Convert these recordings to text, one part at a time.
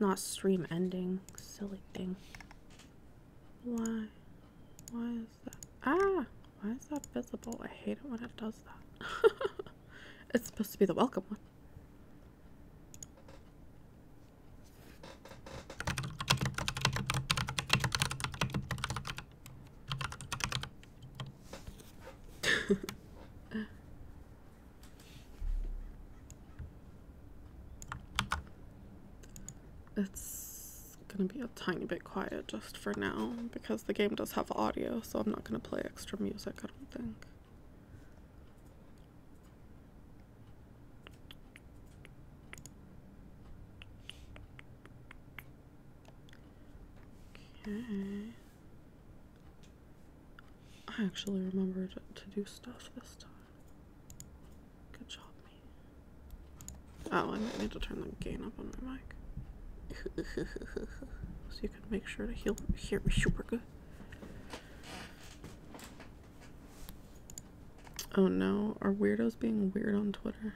not stream ending. Silly thing. Why? Why is that? Ah! Why is that visible? I hate it when it does that. It's supposed to be the welcome one. It's gonna be a tiny bit quiet just for now because the game does have audio, so I'm not gonna play extra music, I don't think. Okay. I actually remembered to do stuff this time. Good job, me. Oh, I might need to turn the gain up on my mic. So you can make sure to hear me super good. Oh no, are weirdos being weird on Twitter?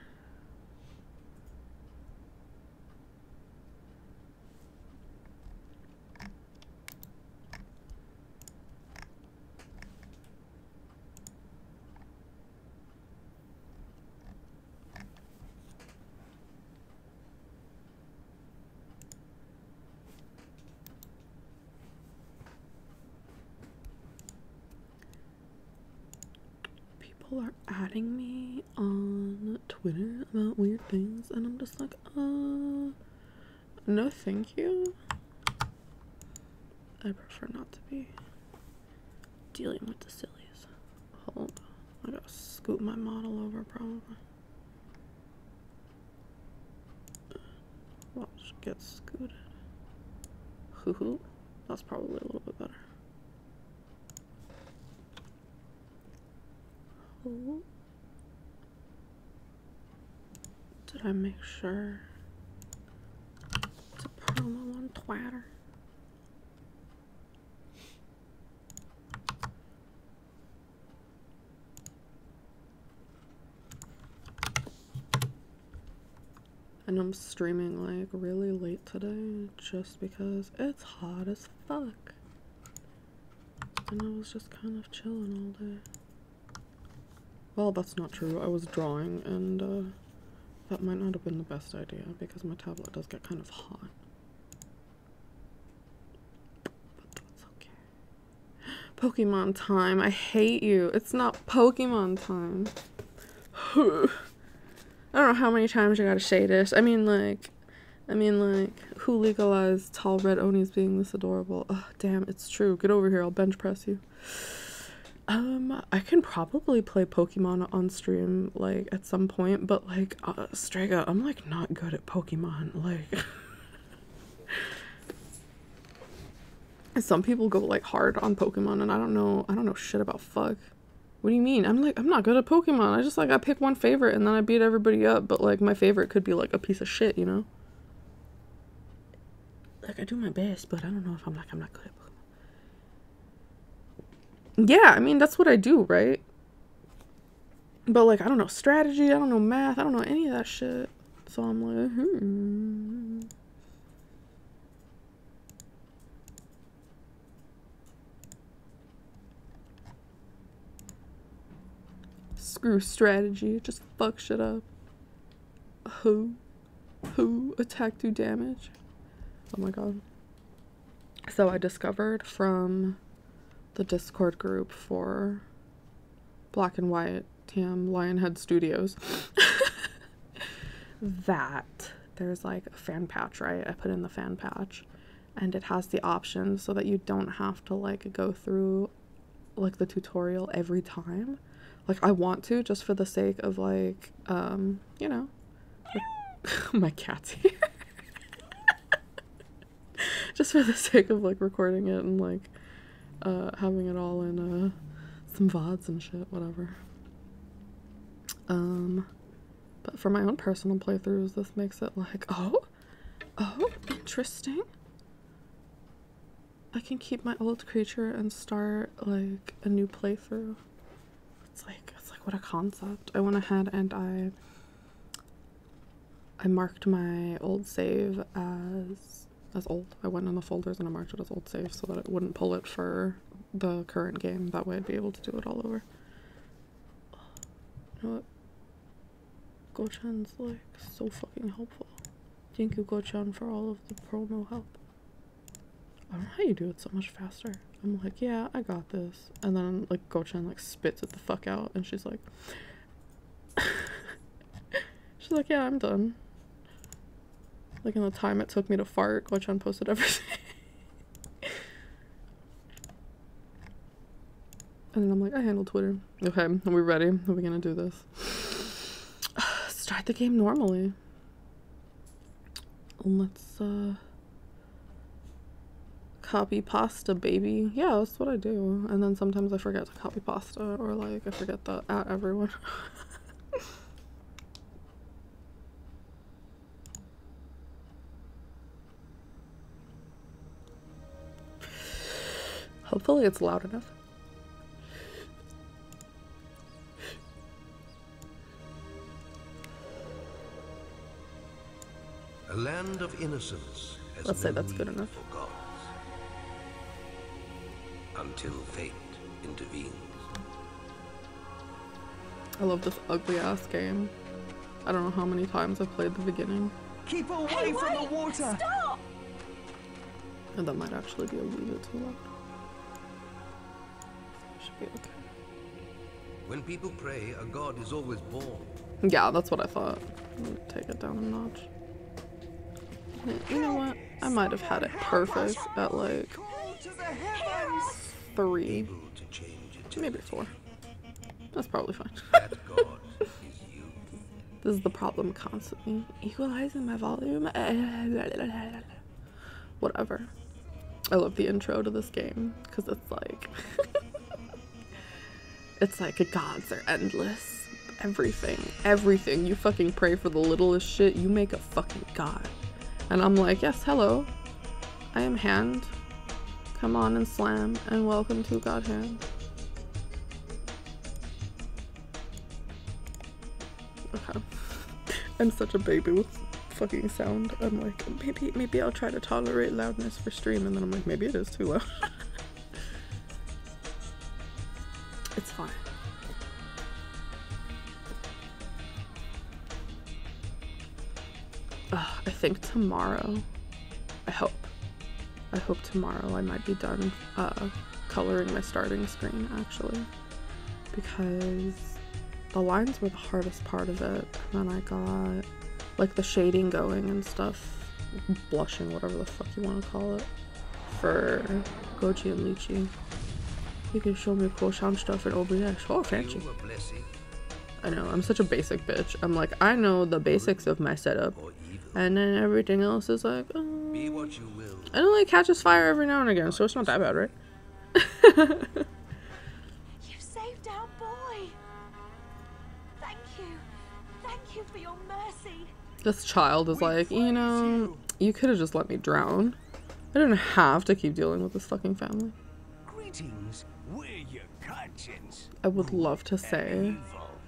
People are adding me on Twitter about weird things, and I'm just like, no thank you. I prefer not to be dealing with the sillies. Hold on, I gotta scoot my model over probably. Watch, get scooted. Hoo-hoo, that's probably a little bit better. Oh. Did I make sure to promo on Twitter? And I'm streaming like really late today just because it's hot as fuck. And I was just kind of chilling all day. Well, that's not true. I was drawing and that might not have been the best idea because my tablet does get kind of hot. But that's okay. Pokemon time. I hate you. It's not Pokemon time. I don't know how many times I gotta say this. I mean like, who legalized tall red Onis being this adorable? Oh, damn, it's true. Get over here. I'll bench press you. I can probably play Pokemon on stream, like, at some point, but, like, Strega, I'm, like, not good at Pokemon, like, some people go, like, hard on Pokemon, and I don't know shit about fuck. What do you mean? I'm not good at Pokemon, I just, like, I pick one favorite, and then I beat everybody up, but, like, my favorite could be, like, a piece of shit, you know? Like, I do my best, but I don't know if I'm not good at Pokemon. Yeah, I mean, that's what I do, right? But, like, I don't know strategy, I don't know math, I don't know any of that shit. So I'm like, Screw strategy, just fuck shit up. Who, attack, do damage. Oh my god. So I discovered from the Discord group for Black and White TM Lionhead Studios that there's like a fan patch, right? I put in the fan patch and it has the option so that you don't have to like go through like the tutorial every time. Like I want to just for the sake of like you know, like, my cat's here. Just for the sake of like recording it and like having it all in some VODs and shit, whatever. But for my own personal playthroughs, this makes it like, oh, interesting. I can keep my old creature and start like a new playthrough. It's like what a concept. I went ahead and I marked my old save as as old. I went in the folders and I marked it as old save so that it wouldn't pull it for the current game. That way I'd be able to do it all over. You know what? GodHand's like so fucking helpful. Thank you, GodHand, for all of the promo help. I don't know how you do it so much faster. I'm like, yeah, I got this. And then like GodHand like spits it the fuck out and she's like she's like, yeah, I'm done. Like in the time it took me to fart, GodHand posted everything. And then I'm like, I handle Twitter. Okay, are we ready? Are we gonna do this? Start the game normally. Let's copy pasta, baby. Yeah, that's what I do. And then sometimes I forget to copy pasta, or like I forget to at everyone. Hopefully it's loud enough. A land of innocence has Let's say that's good enough. For gods, until fate intervenes. I love this ugly ass game. I don't know how many times I've played the beginning. Keep away from the water! Stop! And that might actually be a wee bit too loud. Should be okay. When people pray, a god is always born. Yeah, that's what I thought. Let me take it down a notch. You know what? I might have had it perfect at like 3, Able to change eternity. maybe 4. That's probably fine. That god is you. This is the problem constantly. Equalizing my volume. Whatever. I love the intro to this game because it's like it's like gods are endless. Everything. You fucking pray for the littlest shit, you make a fucking god. And I'm like, yes, hello. I am Hand. Come on and slam, and welcome to GodHand. Okay. I'm such a baby with fucking sound. I'm like, maybe I'll try to tolerate loudness for stream, and then I'm like, maybe it is too loud. It's fine. I think tomorrow, I hope tomorrow I might be done coloring my starting screen, actually, because the lines were the hardest part of it, and then I got like the shading going and stuff, blushing, whatever the fuck you want to call it, for Goji and Lychee. You can show me croissant stuff and OBS. Oh, fancy. I know, I'm such a basic bitch. I'm like, I know the basics of my setup, and then everything else is like, oh. Be what you will. I don't like catches fire every now and again, so it's not that bad, right? You saved our boy. Thank you for your mercy. This child is like, you know, you could have just let me drown. I didn't have to keep dealing with this fucking family. Greetings, we're your conscience. I would love to say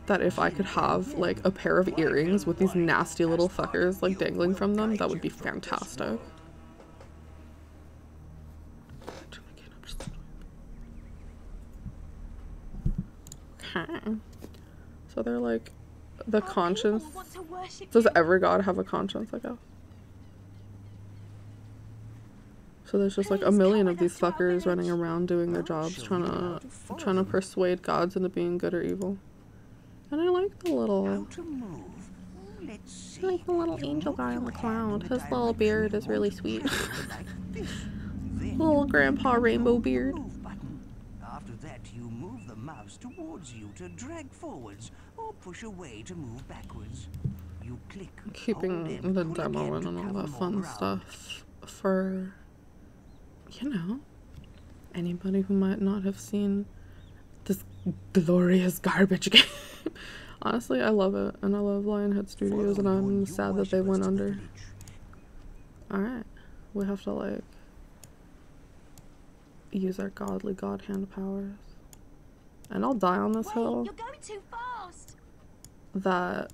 that if I could have like a pair of earrings with these nasty little fuckers like dangling from them, that would be fantastic. Okay. So they're like the conscience. Does every god have a conscience, I guess? So there's just like a million of these fuckers running around doing their jobs, trying to persuade gods into being good or evil. And I like the little angel guy on the cloud. His little beard is really sweet. Little grandpa rainbow beard. After that, you move the mouse towards you to drag forwards or push away to move backwards. You click. Keeping the demo in and all that fun stuff for, you know, anybody who might not have seen this glorious garbage game. Honestly, I love it, and I love Lionhead Studios, and I'm sad that they went under. Alright, we have to like use our godly GodHand powers. And I'll die on this hill. You're going too fast. That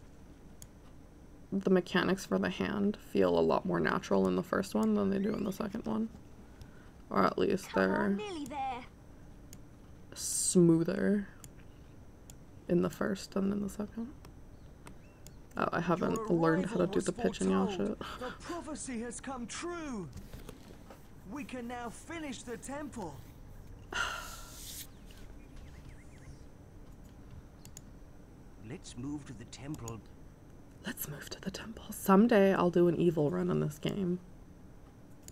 the mechanics for the hand feel a lot more natural in the first one than they do in the second one. Or at least they're Nearly there. smoother in the first than in the second. Oh, I haven't learned how to do the pitch and yaw shit. The prophecy has come true. We can now finish the temple. Let's move to the temple. Let's move to the temple. Someday I'll do an evil run in this game.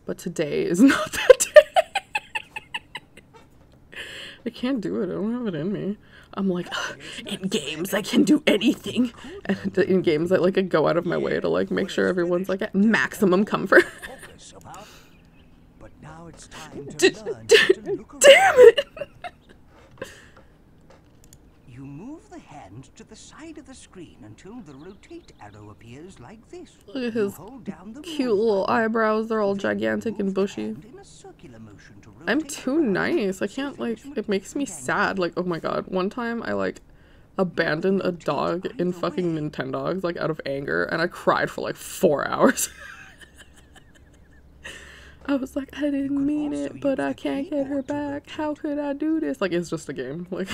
But today is not that day. I can't do it. I don't have it in me. I'm like, in games I can do anything. And in games I like go out of my way to like make sure everyone's like at maximum comfort. But now it's time to learn to look around. Damn it! You move the hand to the side of the screen until the rotate arrow appears like this. Look at his Hold down the cute move little button. eyebrows. They're all Then gigantic move and the bushy. hand in a circular motion to I'm rotate too around. nice. I can't like, it makes me sad. Like, oh my god. One time I like abandoned a dog in fucking Nintendogs like out of anger and I cried for like 4 hours. I was like, I didn't mean it, but I can't get her back. How could I do this? Like, it's just a game. Like,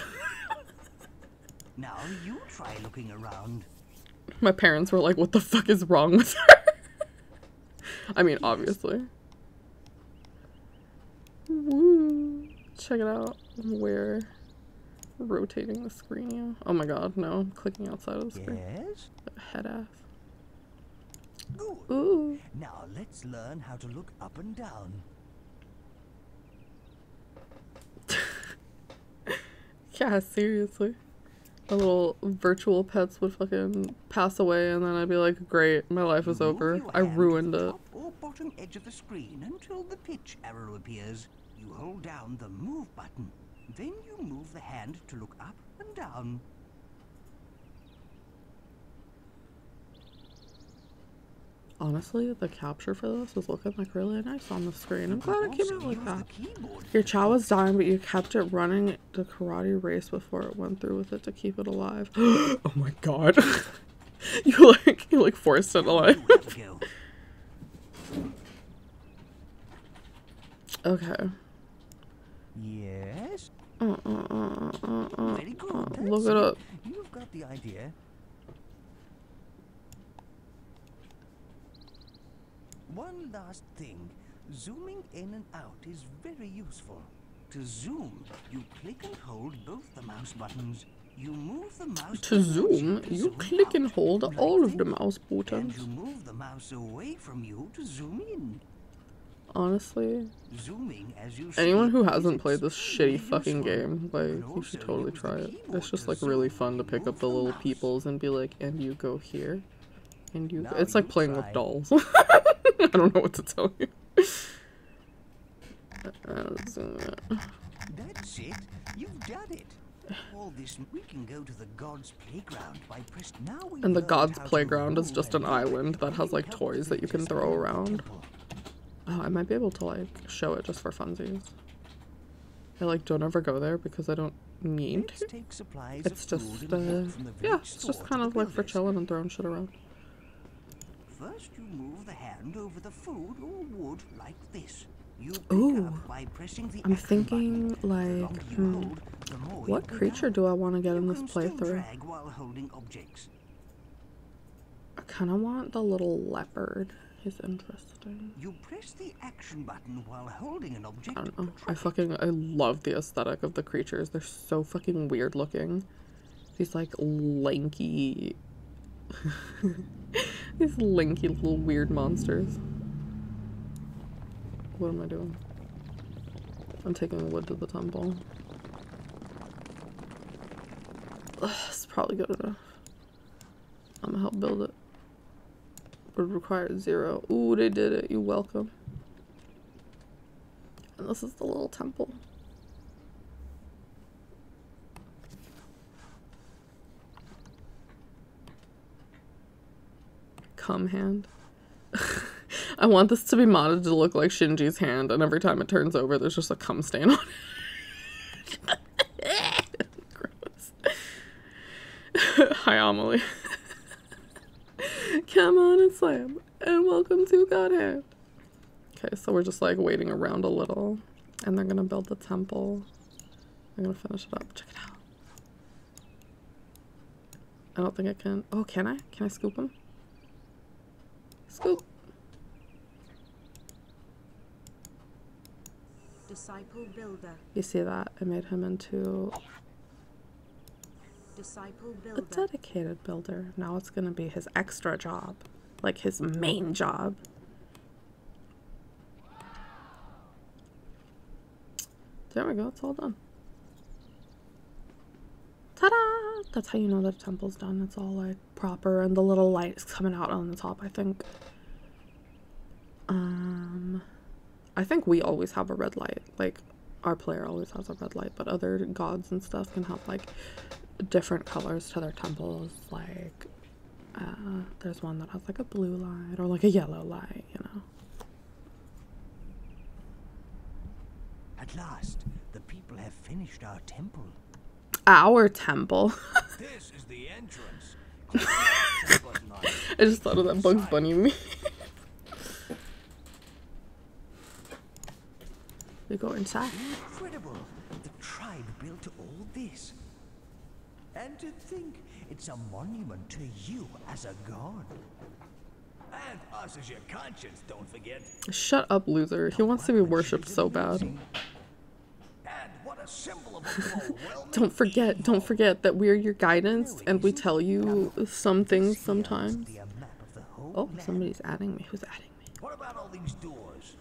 Now you try looking around. my parents were like, what the fuck is wrong with her? I mean, obviously. Woo. Check it out. We're rotating the screen, yeah. Oh my god, no. I'm clicking outside of the screen. Yes? Head ass. Good. Ooh. Now let's learn how to look up and down. Yeah, seriously. My little virtual pets would fucking pass away and then I'd be like, great, my life is Move over. your I hand to ruined the it. top or bottom edge of the screen until the pitch arrow appears. You hold down the move button. Then you move the hand to look up and down. Honestly, the capture for this was looking like really nice on the screen. I'm You can glad it came also out like use that. the keyboard Your for chow was dying, but you kept it running the karate race before it went through with it to keep it alive. Oh my god. you like forced it alive. You have a go. Okay. Yes. Very Very good. Look That's it up. You've got the idea. One last thing. Zooming in and out is very useful. To zoom, you click and hold both the mouse buttons. You move the mouse To towards zoom, to you click and out, hold like all of the this. mouse And buttons. you move the mouse away from you to zoom in. Honestly, Zooming as you anyone speak who is hasn't played this shitty extremely fucking useful. game, like, can you should also totally use the try it. keyboard It's just to like really zoom. fun to pick up Move the little mouse. peoples and be like, and you go here, and you. Now It's like you playing try. with dolls. I don't know what to tell you. Zoom it. That's it. You've done it. All this, we can go to the God's Playground by press. Now we And the learned God's how to Playground is move just and an look. island that has like Help toys that you can villagers throw build the around. temple. Oh, I might be able to like show it just for funsies. I like don't ever go there because I don't need Let's to. take supplies It's of just food and wood from the yeah, village it's store just to kind the of like for builders. chilling and throwing shit around. First, you move the hand over the food or wood like this. You pick Ooh. up by pressing the I'm action thinking button. The like, longer you hold, the more you what go creature down. do I want to get in You this can still playthrough? drag while holding objects. I kind of want the little leopard. He's interesting. You press the action button while holding an object. I don't know. to I love the aesthetic of the creatures. They're so fucking weird looking. These like lanky, these lanky little weird monsters. What am I doing? I'm taking wood to the temple. Ugh, it's probably good enough. I'm gonna help build it. Would require 0. Ooh, they did it. You're welcome. And this is the little temple. Cum hand. I want this to be modded to look like Shinji's hand, and every time it turns over, there's just a cum stain on it. Gross. Hi, Amelie. Come on and slam. And welcome to GodHand. Okay, so we're just like waiting around a little. And they're gonna build the temple. I'm gonna finish it up. Check it out. I don't think I can. Oh, can I? Can I scoop him? Scoop. Disciple builder. You see that? I made him into Disciple a builder. dedicated builder. Now it's gonna be his extra job. Like his main job. There we go, it's all done. Ta-da! That's how you know that the temple's done. It's all like proper and the little light is coming out on the top, I think. I think we always have a red light. Like, our player always has a red light, but other gods and stuff can have like different colors to their temples. Like, there's one that has like a blue light or like a yellow light, you know. At last, the people have finished our temple. Our temple. This is the entrance. I just thought of that Bugs Bunny meme. We go inside. Incredible! The tribe built all this. And to think it's a monument to you as a god. And us as your conscience, don't forget. Shut up, loser. He wants to be worshipped so bad. And what a symbol of a well-made Don't forget that we're your guidance and we tell you some things sometimes. be a map of the whole Oh, land. somebody's adding me. Who's adding me? What about all these doors?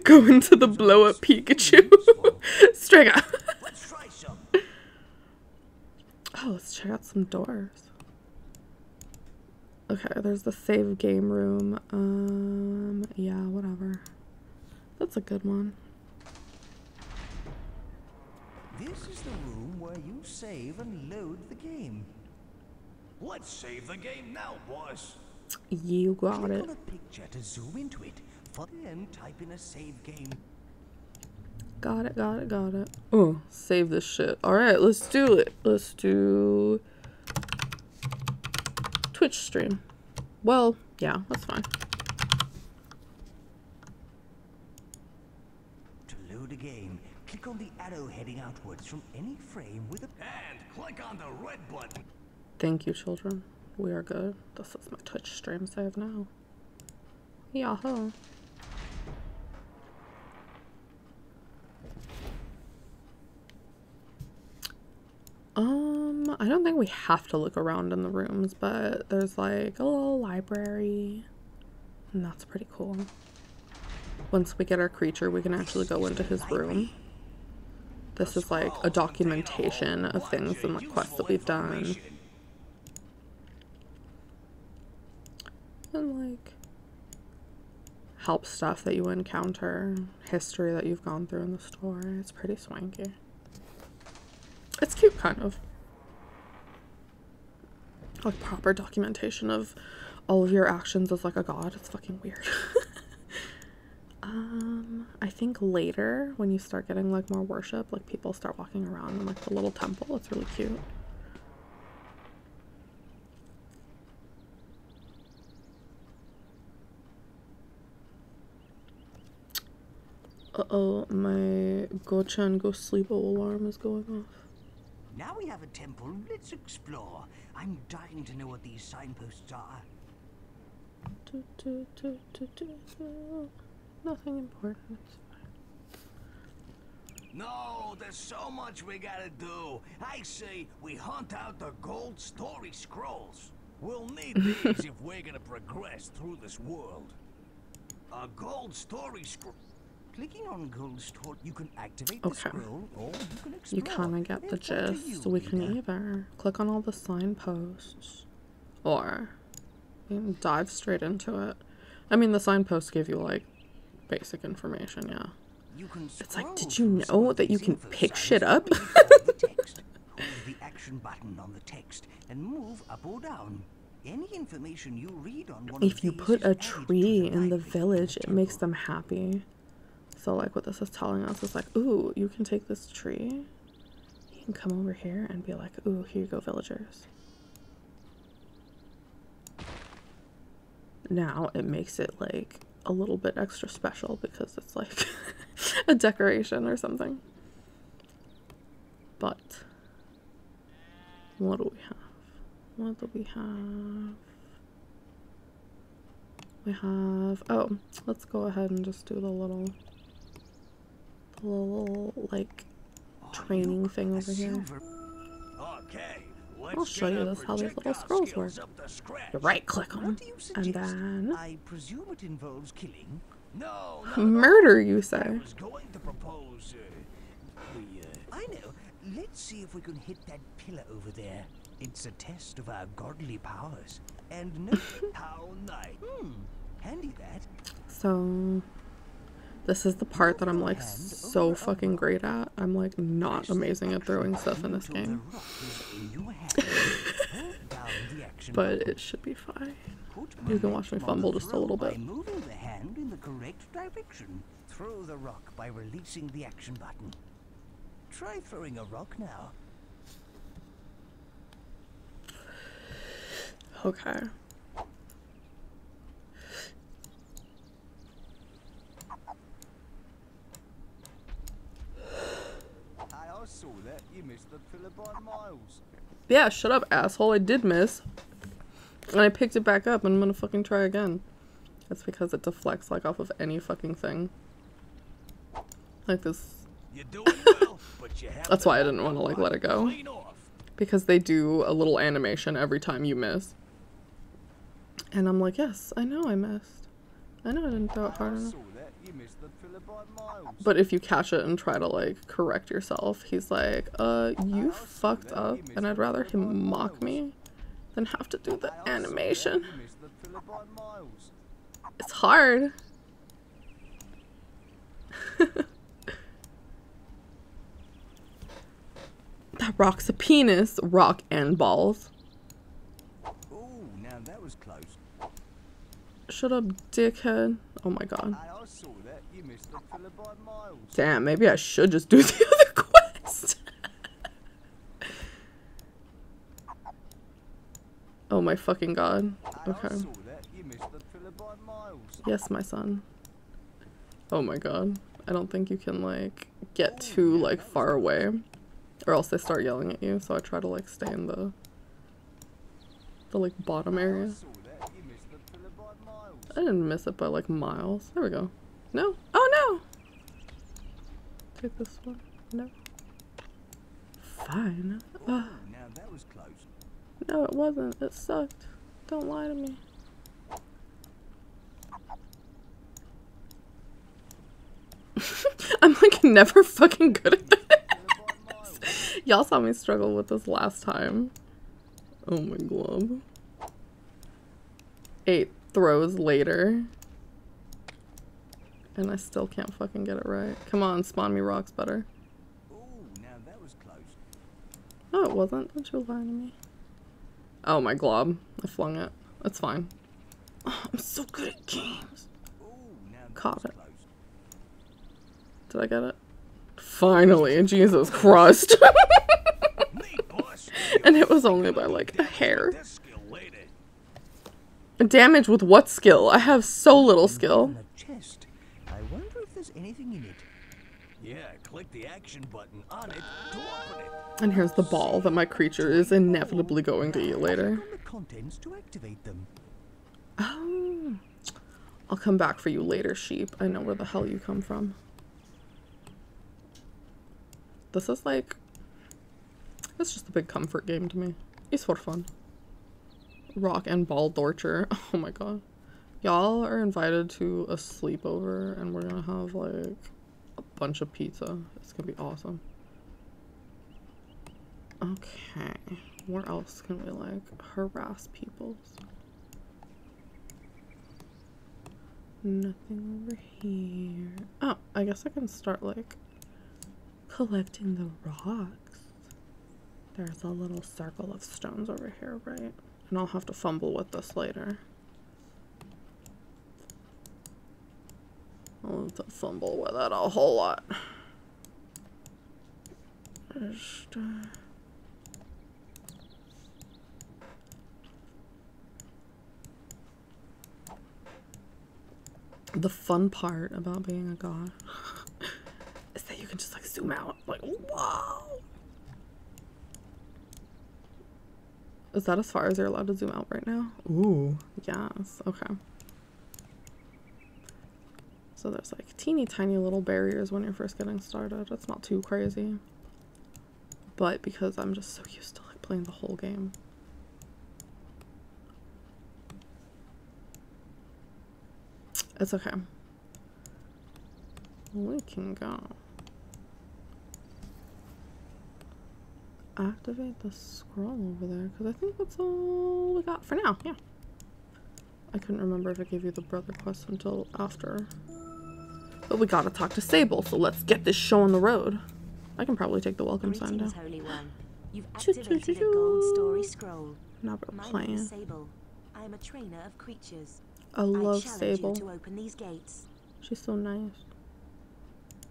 Go into the blow up Pikachu. Straight up. Let's try some. Oh, let's check out some doors. Okay, there's the save game room. Yeah, whatever. That's a good one. This is the room where you save and load the game. Let's save the game now, boss. You got Click it. on a picture to zoom into it. Then type in a save game. Got it. Oh, save this shit. Alright, let's do it. Let's do Twitch stream. Well, yeah, that's fine. To load a game, click on the arrow heading outwards from any frame with a... And click on the red button. Thank you, children. We are good. This is my Twitch stream save now. Yahoo. I don't think we have to look around in the rooms, but there's like a little library, and that's pretty cool. Once we get our creature, we can actually go into his room. This is like a documentation of things and like quests that we've done. And like help stuff that you encounter, history that you've gone through in the story. It's pretty swanky. It's cute, kind of. Like proper documentation of all of your actions as like a god. It's fucking weird. I think later when you start getting like more worship, like people start walking around in like the little temple. It's really cute. Uh-oh, my go-chan go sleep alarm is going off. Now we have a temple, let's explore. I'm dying to know what these signposts are. Nothing important. No, there's so much we gotta do. I say we hunt out the gold story scrolls. We'll need these if we're gonna progress through this world. A gold story scroll. Clicking on gold story, you can activate the scroll, or you can explore. You kind of get the gist. So we can either click on all the signposts, or you can dive straight into it. I mean, the signposts give you like basic information, yeah. It's like, did you know that you can pick shit up? The text. Hold the action button on the text and move up or down. Any information you read on one If you put a tree in the village, it makes them happy. So like what this is telling us is like, ooh, you can take this tree, you can come over here and be like, ooh, here you go, villagers. Now it makes it like a little bit extra special because it's like a decoration or something. But what do we have? What do we have? We have, oh, let's go ahead and just do the little like training thing over here. Okay, I'll show you this how these little scrolls work. You right click them and then I presume it involves killing. No, murder, you I say. was going to propose, I know. Let's see if we can hit that pillar over there. It's a test of our godly powers. And no, how nice. handy that. So this is the part that I'm like so fucking great at. I'm like not amazing at throwing stuff in this game. The rock is in your hand. Hold down the action But button. it should be fine. Put You can watch me momentum on fumble the just a throw little by bit. moving the hand in the correct direction. Throw the rock by releasing the action button. Try throwing a rock now. Okay. I also saw that you missed the pillar by miles. Yeah, shut up, asshole. I did miss. And I picked it back up and I'm gonna fucking try again. That's because it deflects like off of any fucking thing. Like this. You're doing well, but you have That's to why I knock didn't want to the like let it go. clean off. Because they do a little animation every time you miss. And I'm like, yes, I know I missed. I know I didn't throw it hard I enough. saw that you missed the pillar by miles. But if you catch it and try to like correct yourself, he's like, you fucked up and I'd rather him mock me than have to do the animation. You missed the pillar by miles. It's hard. That rock's a penis. Rock and balls. Oh, now that was close. Shut up, dickhead. Oh my god. I also saw that you missed the pillar by miles. Damn, maybe I should just do the other quest. Oh my fucking god. I Okay. also saw that you missed the pillar by miles. Yes, my son. Oh my god. I don't think you can like get too like far away or else they start yelling at you, so I try to like stay in the like bottom area. I saw that you missed the pillar by miles. I didn't miss it by like miles. There we go. No. Oh no! Take this one. No. Fine. Now that was close. No, it wasn't. It sucked. Don't lie to me. I'm like never fucking good at this. Y'all saw me struggle with this last time. Oh my glob. 8 throws later. And I still can't fucking get it right. Come on, spawn me rocks better. Oh, now that was close. No, it wasn't. Don't you lie to me. Oh my glob. I flung it. It's fine. Oh, I'm so good at games. Oh, now that Caught was it. close. Did I get it? Finally. Jesus Christ. Neat, boss. And it was only by like a hair. This skill later. Damage with what skill? I have so little skill. On a chest. I wonder if there's anything in it. Yeah, click the action button on it to open it. And here's the ball that my creature is inevitably going to eat later. Click on the contents to activate them. Oh. I'll come back for you later, sheep. I know where the hell you come from. This is like... It's just a big comfort game to me. It's for fun. Rock and ball torture. Oh my god. Y'all are invited to a sleepover and we're gonna have like a bunch of pizza. It's gonna be awesome. Okay. Where else can we like harass peoples? Nothing over here. Oh, I guess I can start like collecting the rocks. There's a little circle of stones over here, right? And I'll have to fumble with this later. I'll have to fumble with it a whole lot. Just, The fun part about being a god is that you can just like zoom out. Like, wow. Is that as far as you're allowed to zoom out right now? Ooh, yes. Okay. So there's like teeny tiny little barriers when you're first getting started. It's not too crazy. But because I'm just so used to like playing the whole game. It's okay. We can go. Activate the scroll over there, because I think that's all we got for now. Yeah. I couldn't remember if it gave you the brother quest until after. But we gotta talk to Sable, so let's get this show on the road. I can probably take the welcome sign down. Holy One. You've activated a gold story scroll. Now we're My name playing. is Sable. I am a trainer of creatures. I love challenge Sable. you to open these gates. She's so nice.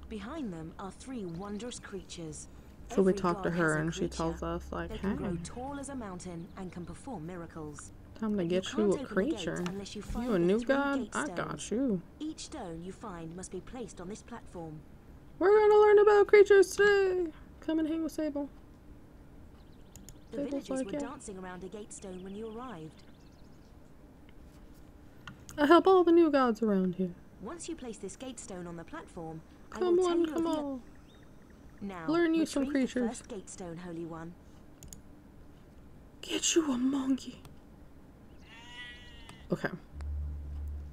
Behind them are 3 wondrous creatures. So we Every talk to god her has a and she creature. tells us like, They hey, can grow tall as a mountain and can perform miracles. time to get can't you a open the gate creature. unless you find You a the new 3 god? gate I got stones. you. Each stone you find must be placed on this platform. We're gonna learn about creatures today. Come and hang with Sable. The Sable's villagers like, were yeah. dancing around a gate stone when you arrived. I help all the new gods around here. Once you place this gate stone on the platform, I Come will tell on, you come of the on. Now, Learn you some retrieve the creatures. first gate stone, Holy One. Get you a monkey. Okay.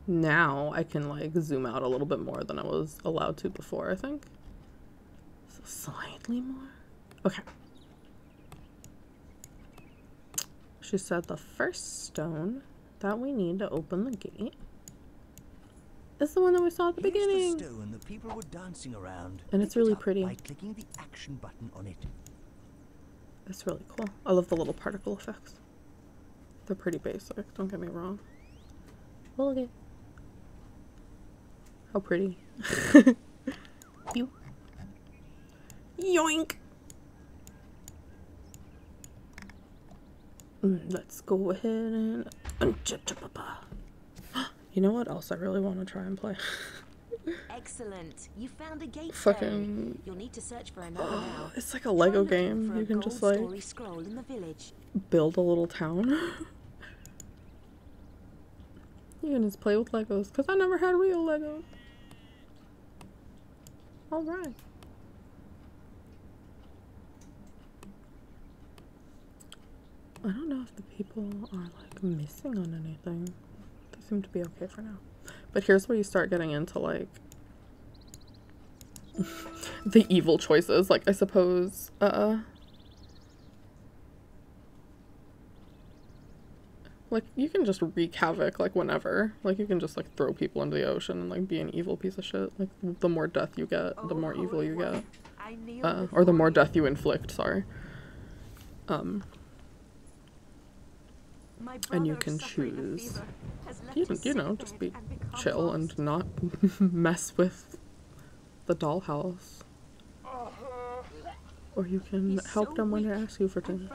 Now I can like zoom out a little bit more than I was allowed to before, I think. So slightly more. Okay. She said the first stone that we need to open the gate is the one that we saw at the Here's beginning. the stone the people were dancing around. And it's Pick it really up pretty. by clicking the action button on it. It's really cool. I love the little particle effects. They're pretty basic, don't get me wrong. Look at how pretty. You. Yoink! Let's go ahead and... You know what else I really want to try and play? Excellent. You found a gate Fucking... stone. You'll need to search for another now. It's like a Try Lego looking game. for a You can just gold like story scroll in the village. build a little town. You can just play with Legos, because I never had real Legos. Alright. I don't know if the people are like missing on anything. They seem to be okay for now. But here's where you start getting into like the evil choices. Like I suppose like you can just wreak havoc like whenever. Like you can just like throw people into the ocean and like be an evil piece of shit. Like the more death you get, the more evil you get. Or the more death you inflict, sorry. And you can choose, you know, just be chill and not mess with the dollhouse. Or you can help them when they ask you for things.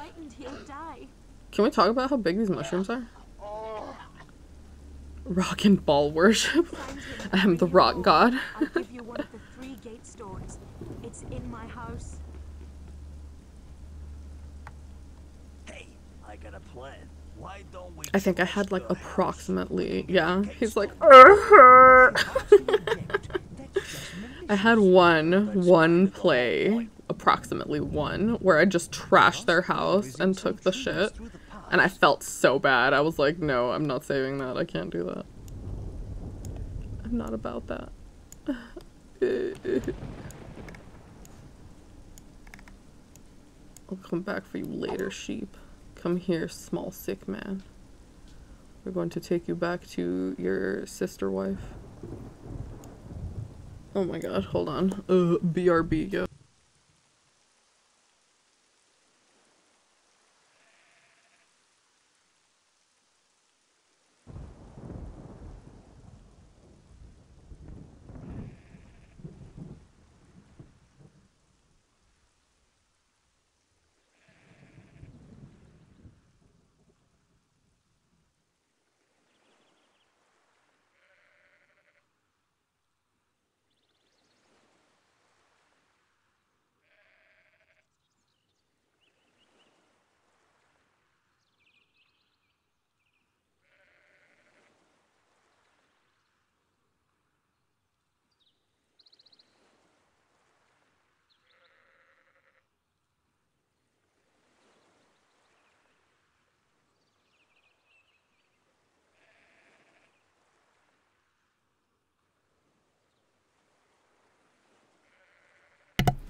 Can we talk about how big these mushrooms are? Rock and ball worship. I am the rock god. I'll give you one of the 3 gate stones. It's in my house. Hey, I got a plan. Why don't we I think I trust had like your house? approximately, We can yeah. get He's like, I I had one play, approximately one, where I just trashed their house and took the shit. And I felt so bad. I was like, no, I'm not saving that. I can't do that. I'm not about that. I'll come back for you later, sheep. Come here, small sick man. We're going to take you back to your sister wife. Oh my god, hold on. BRB, go.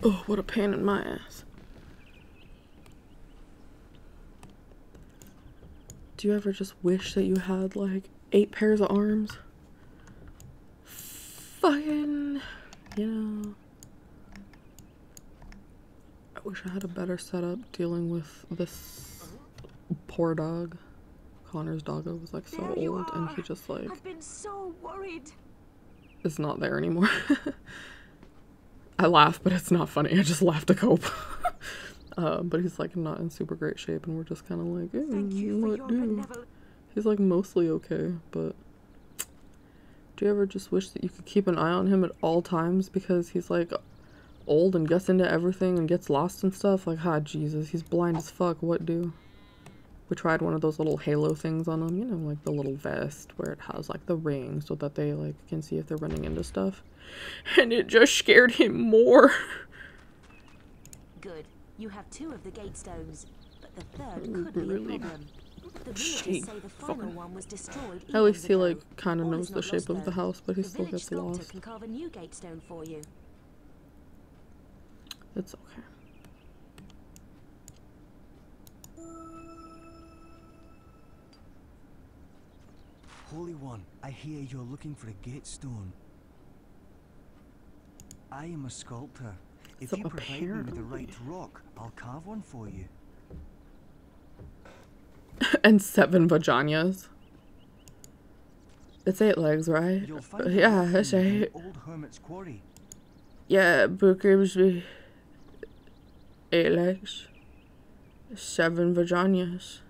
Oh, what a pain in my ass. Do you ever just wish that you had like 8 pairs of arms? Fucking, you know. I wish I had a better setup dealing with this poor dog. Connor's doggo was like so old and he just like I've been so worried. is not there anymore. I laugh, but it's not funny. I just laugh to cope. But he's like not in super great shape and we're just kind of like, hey, Thank you for what your do? benevolence. He's like mostly okay, but do you ever just wish that you could keep an eye on him at all times because he's like old and gets into everything and gets lost and stuff? Like, Jesus, he's blind as fuck. What do? We tried one of those little halo things on him, you know, like the little vest where it has like the ring so that they like can see if they're running into stuff. And it just scared him more. Good. You have 2 of the gate stones, but the third could be a problem. The villagers say the final one was destroyed. At least he ago. like kind of All knows is the not shape lost, of the though. house, but he The still village gets sculptor lost. can carve a new gate stone for you. It's okay. Holy One, I hear you're looking for a gate stone. I am a sculptor. If So you provide me with the right apparently- rock, I'll carve one for you. And 7 vaginas. It's 8 legs, right? You'll find Yeah, it it's in the 8. old hermit's quarry. Yeah, but gives me 8 legs. 7 vaginas.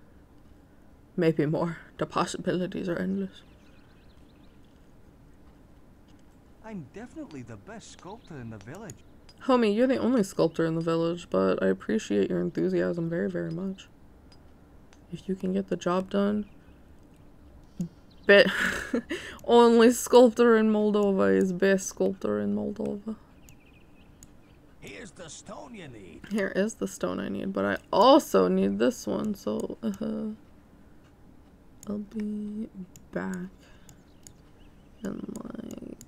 Maybe more. The possibilities are endless. I'm definitely the best sculptor in the village. Homie, you're the only sculptor in the village, but I appreciate your enthusiasm very, very much. If you can get the job done, bet only sculptor in Moldova is best sculptor in Moldova. Here's the stone you need. Here is the stone I need, but I also need this one, so I'll be back in like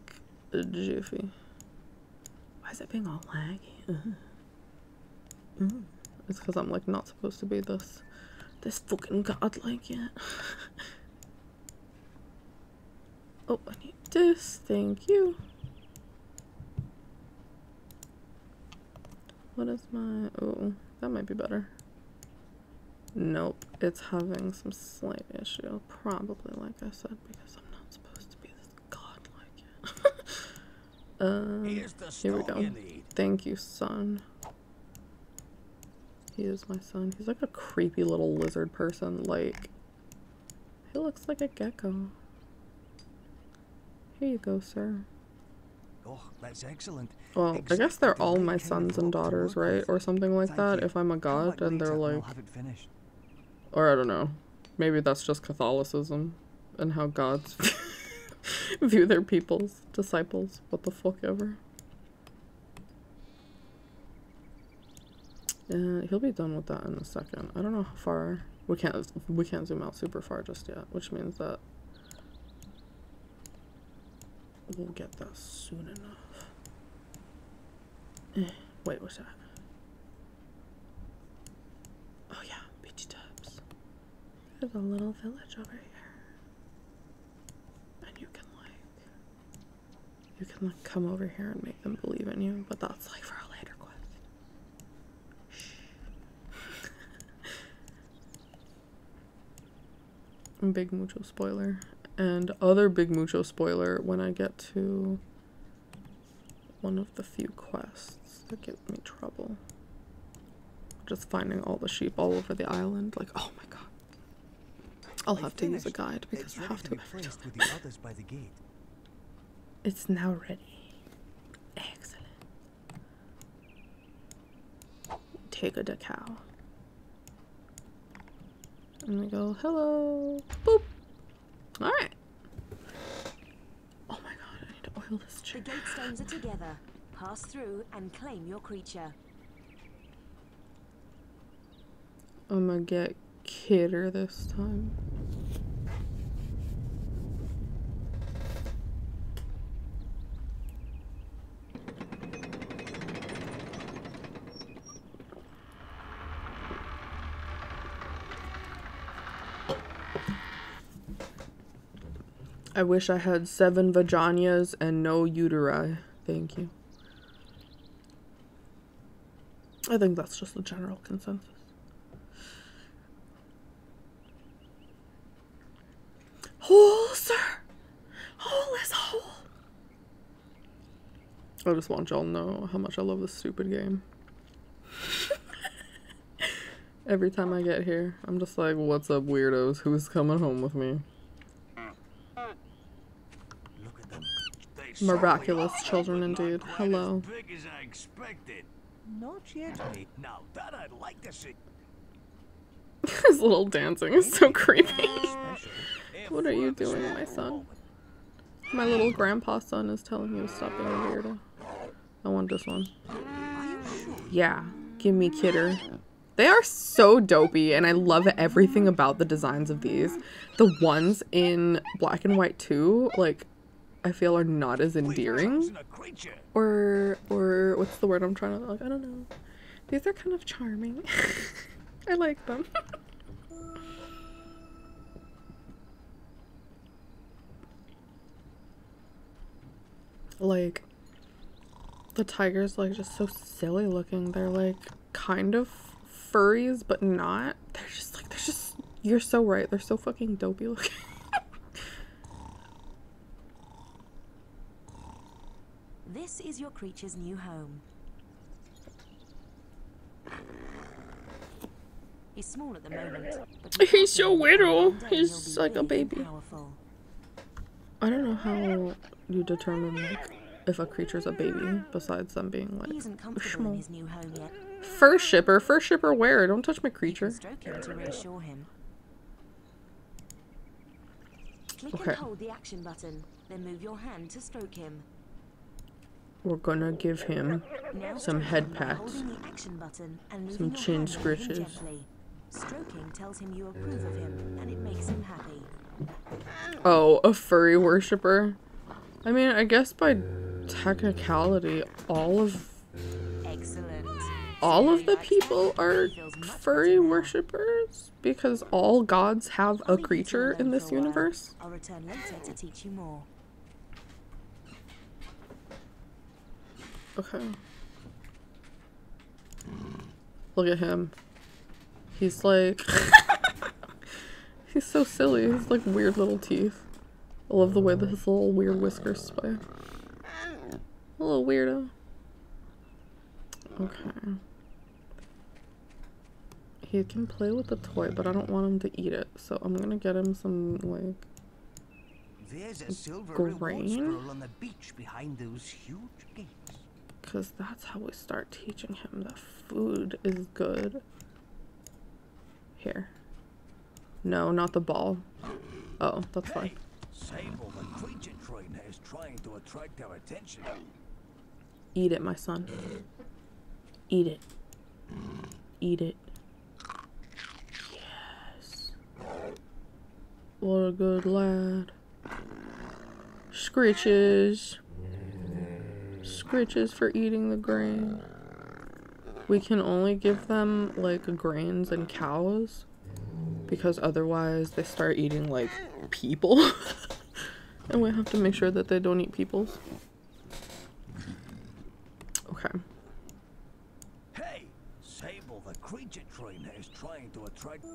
a jiffy. Why is it being all laggy? It's because I'm like not supposed to be this fucking godlike yet. Oh, I need this. Thank you. What is my... Oh, that might be better. Nope. It's having some slight issue. Probably, like I said, because I'm not supposed to be this godlike yet. Here's the Here we stone go. you need. Thank you, son. He is my son. He's like a creepy little lizard person. Like, he looks like a gecko. Here you go, sir. Oh, that's excellent. Well, I guess Exactly they're the all right my kind of sons and rock to daughters, work right? with. Or something like Thank that, you. if I'm a Come god back and they're later and like... I'll have it finished. Or I don't know. Maybe that's just Catholicism and how gods view their people's disciples. What the fuck ever. He'll be done with that in a second. I don't know how far. We can't zoom out super far just yet, which means that we'll get that soon enough. Wait, what's that? Oh yeah, beachy tubs. There's a little village over here. And you can like come over here and make them believe in you, but that's like for a later quest. Big mucho spoiler. And other big mucho spoiler when I get to one of the few quests that give me trouble. Just finding all the sheep all over the island. Like, oh my god. I'll have to use a guide because It's I ready have to to be every placed time. with the others by the gate. It's now ready. Excellent. Take a decal. And we go, hello. Boop. Alright. Oh my god, I need to oil this The chair. gate stones are together. Pass through and claim your creature. I'm gonna get Kidder this time. I wish I had 7 vaginas and no uteri. Thank you. I think that's just the general consensus. Hole, sir! Hole is hole! I just want y'all to know how much I love this stupid game. Every time I get here, I'm just like, what's up, weirdos? Who's coming home with me? Look at them. Miraculous children indeed. Hello. As big as I expected. Not yet, mate. Now that I'd like to see. His little dancing is so creepy. What are you doing, my son? My little grandpa son is telling you to stop being a weirdo. I want this one. Yeah, give me Kidder. They are so dopey, and I love everything about the designs of these. The ones in black and white too, like, I feel are not as endearing. Or what's the word I'm trying to, like, I don't know. These are kind of charming. I like them. Like, the tigers, like, just so silly looking. They're like kind of furries, but not. They're just like, you're so right. They're so fucking dopey looking. This is your creature's new home. He's small at the moment, but he's so little. one day He's he'll be like a big and baby. powerful. I don't know how you determine, like, if a creature's a baby, besides them being, like, He isn't comfortable in small. his new home yet. Fur shipper where? Don't touch my You can creature. stroke him to reassure him. Click Okay. and hold the action button, then move your hand to stroke him. We're gonna give him Now some stroke head him by pats. holding the action button and Some moving your chin hand over him scritches. gently. Stroking tells him you approve of him, and it makes him happy. Oh, a furry worshiper. I mean, I guess by technicality, all of Excellent. the people are furry worshippers, because all gods have a creature in this universe. I'll return later to teach you more. Okay. Look at him. He's like he's so silly. He's like weird little teeth. I love the way that his little weird whiskers sway. A little weirdo. Okay. He can play with the toy, but I don't want him to eat it, so I'm gonna get him some, like, There's a silver grain? reward scroll on the beach behind those huge gates. because that's how we start teaching him that food is good. Here. No, not the ball. Oh, that's fine. Sable, the creature trainer, is trying to attract our attention. Eat it, my son. Eat it. Eat it. Yes. What a good lad. Scritches. Scritches for eating the grain. We can only give them, like, grains and cows, because otherwise they start eating, like, people. And we have to make sure that they don't eat peoples. Okay. Hey, Sable, the creature trainer, is trying to attract.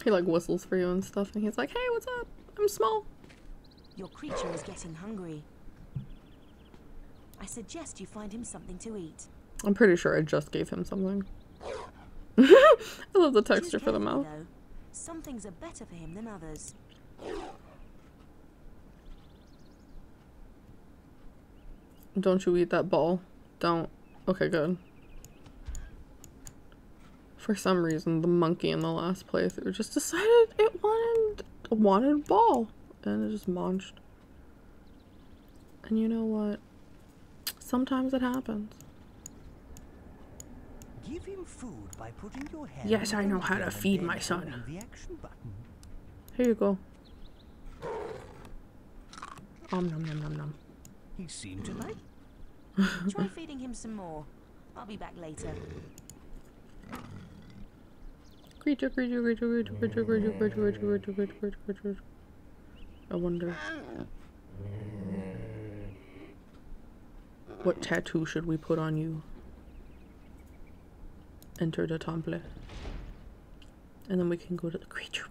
He, like, whistles for you and stuff, and he's like, hey, what's up? I'm small. Your creature is getting hungry. I suggest you find him something to eat. I'm pretty sure I just gave him something. I love the texture Choose for the carefully, mouth. though. Some things are better for him than others. Don't you eat that ball. Don't. Okay, good. For some reason, the monkey in the last playthrough just decided it wanted a ball. And it just munched. And you know what? Sometimes it happens. Give him food by putting your hand. Yes, I know on how to the feed bed my and son. holding the action button. Here you go. Nom nom nom nom. He seemed to like. Try feeding him some more. I'll be back later. Creature, creature, creature, creature, creature, creature, creature, creature, creature, creature, creature. I wonder. What tattoo should we put on you? Enter the temple. And then we can go to the creature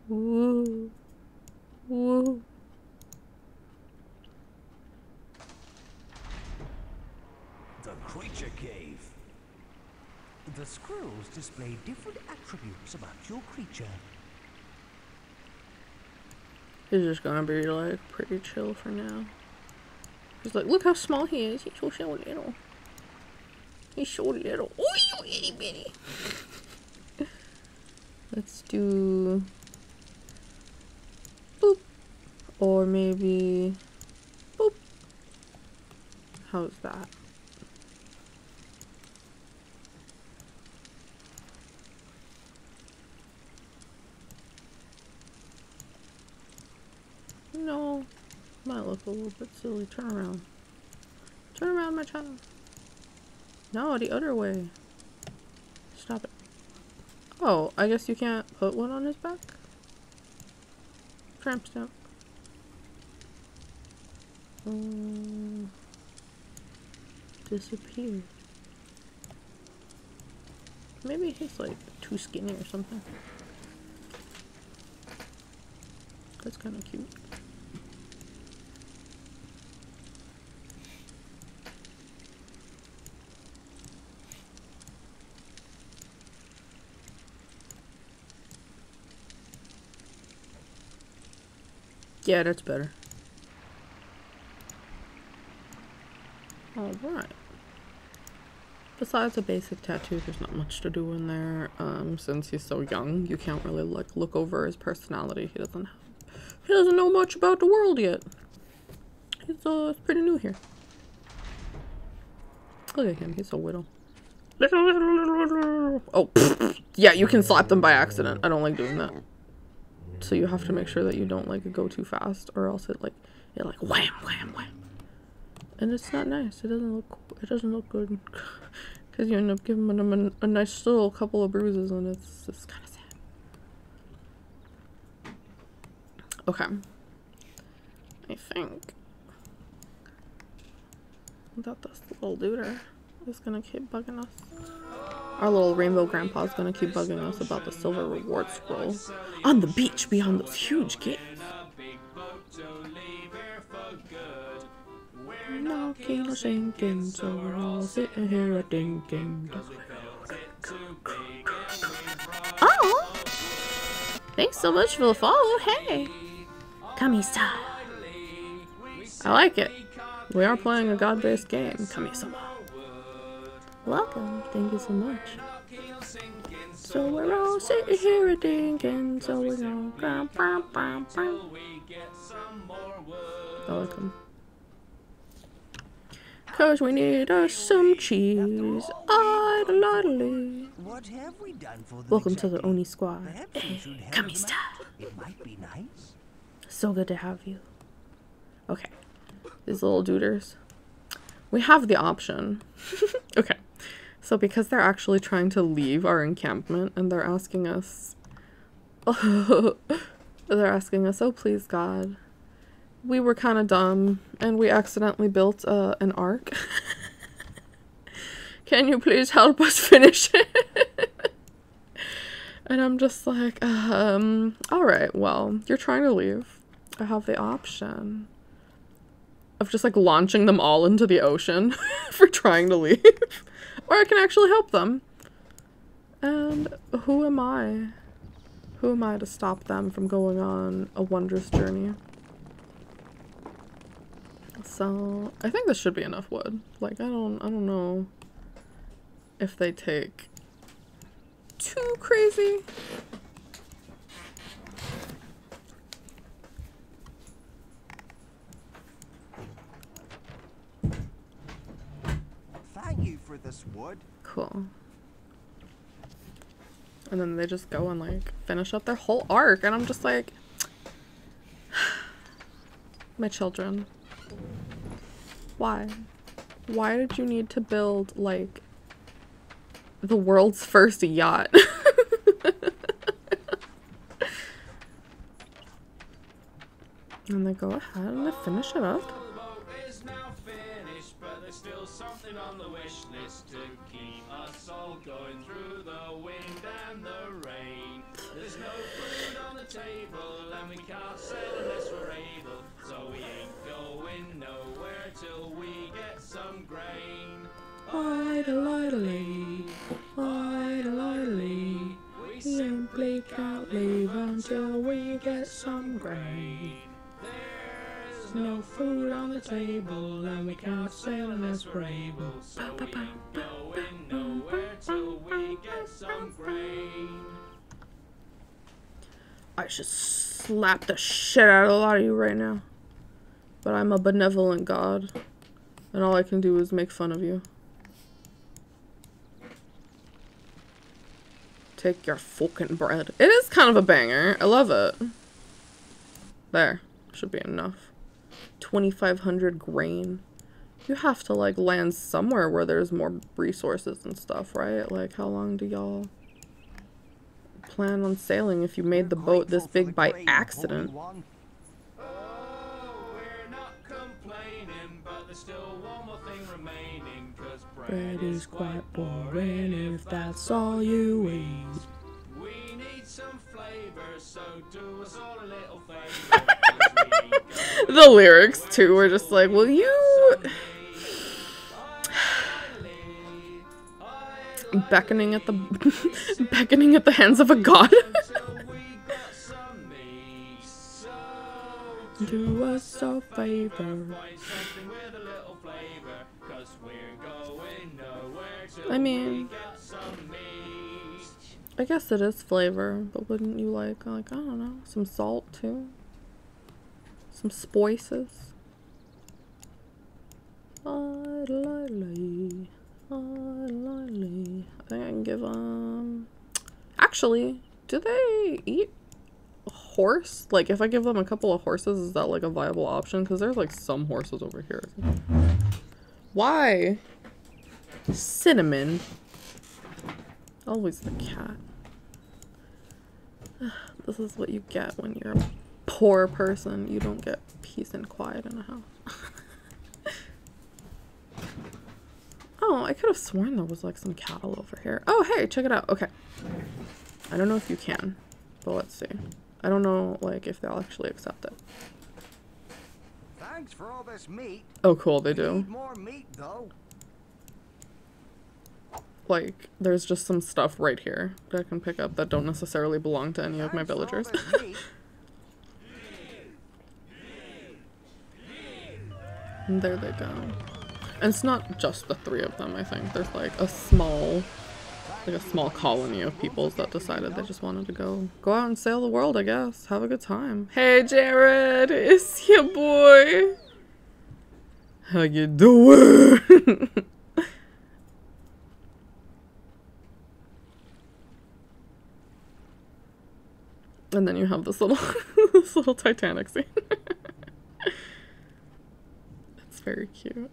room. Woo. Woo. The creature cave. The scrolls display different attributes about your creature. He's just gonna be like pretty chill for now. He's like, look how small he is. He's so little. He's so little. Oh, you itty bitty. Let's do boop. Or maybe boop. How's that? No, might look a little bit silly. Turn around. Turn around, my child. No, the other way. Stop it. Oh, I guess you can't put one on his back? Tramp stamp. Disappear. Maybe he's like too skinny or something. That's kind of cute. Yeah, that's better. Alright. Besides a basic tattoo, there's not much to do in there. Since he's so young, you can't really like look over his personality. He doesn't know much about the world yet. He's pretty new here. Look at him, he's so little. Oh, yeah, you can slap them by accident. I don't like doing that. So you have to make sure that you don't like go too fast, or else it like wham wham wham, and it's not nice. It doesn't look good, because you end up giving them a nice little couple of bruises, and it's just kind of sad. Okay, I think that this little duder is gonna keep bugging us. Our little rainbow grandpa's gonna keep bugging us about the silver reward scroll on the beach beyond those huge gates. No kilo sinking, so we're all sitting here a thinking. Oh! Thanks so much for the follow. Hey! Kami-sama. I like it. We are playing a god-based game. Kami-sama. Welcome. Thank you so much. So we're all sitting here a thinking, so we're gonna I like them. Cause we need us some cheese. Idly. What have we done for them? Welcome to the Oni squad. Hey, Kami-sama. It might be nice. So good to have you. Okay. These little duders. We have the option. Okay. So because they're actually trying to leave our encampment and they're asking us, oh please God, we were kind of dumb and we accidentally built an ark. Can you please help us finish it? And I'm just like, all right, well, you're trying to leave. I have the option of just like launching them all into the ocean for trying to leave. Or I can actually help them. And who am I? Who am I to stop them from going on a wondrous journey? So I think this should be enough wood. Like I don't know if they take too crazy. Thank you for this wood. Cool. And then they just go and like finish up their whole arc, and I'm just like, my children, why did you need to build like the world's first yacht? And they go ahead and they finish it up. Is now finished, but there's still something on the wish list to keep us all going through the wind and the rain. There's no food on the table, and we can't sail unless we're able. So we ain't going nowhere till we get some grain. Idle, idly. We simply can't leave until we get some grain. There's no food on the table, and we can't sail unless we're able. So we ain't going nowhere till we get some grain. I should slap the shit out of a lot of you right now. But I'm a benevolent god. And all I can do is make fun of you. Take your fucking bread. It is kind of a banger. I love it. There. Should be enough. 2,500 grain. You have to, like, land somewhere where there's more resources and stuff, right? Like, how long do y'all plan on sailing if you made the boat this big by accident? Oh, we're not complaining, but there's still one more thing remaining, 'cause bread is quite boring if that's all you eat. We need some flavor, so do us all a little favor. The lyrics, too, were just like, will you... beckoning at the beckoning at the hands of a god. Do us a favor. I mean, I guess it is flavor, but wouldn't you like, I don't know, some salt too? Some spices? Lightly. I think I can give them... Actually, do they eat horse? Like, if I give them a couple of horses, is that like a viable option? Because there's like some horses over here. Why? Cinnamon. Always the cat. This is what you get when you're a poor person. You don't get peace and quiet in a house. Oh, I could have sworn there was like some cattle over here. Oh, hey, check it out. Okay. I don't know if you can, but let's see. I don't know, like, if they'll actually accept it. Thanks for all this meat. Oh, cool, they do. Need more meat, though. Like, there's just some stuff right here that I can pick up that don't necessarily belong to any of my villagers. And there they go. And it's not just the 3 of them, I think. There's like a small colony of peoples that decided they just wanted to go out and sail the world, I guess. Have a good time. Hey, Jared, it's your boy. How you doing? And then you have this little Titanic scene. It's very cute.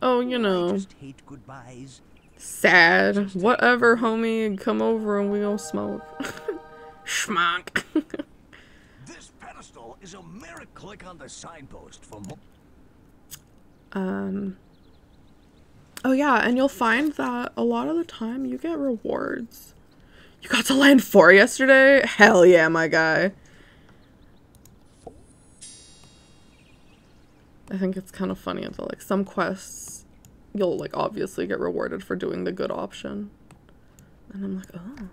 Oh, you know. I just hate goodbyes. Sad. Whatever, homie. Come over and we gonna smoke. Schmonk. This pedestal is a mere click on the signpost for more. Oh yeah, and you'll find that a lot of the time you get rewards. You got to land 4 yesterday? Hell yeah, my guy. I think it's kind of funny that like some quests you'll like obviously get rewarded for doing the good option. And I'm like, oh.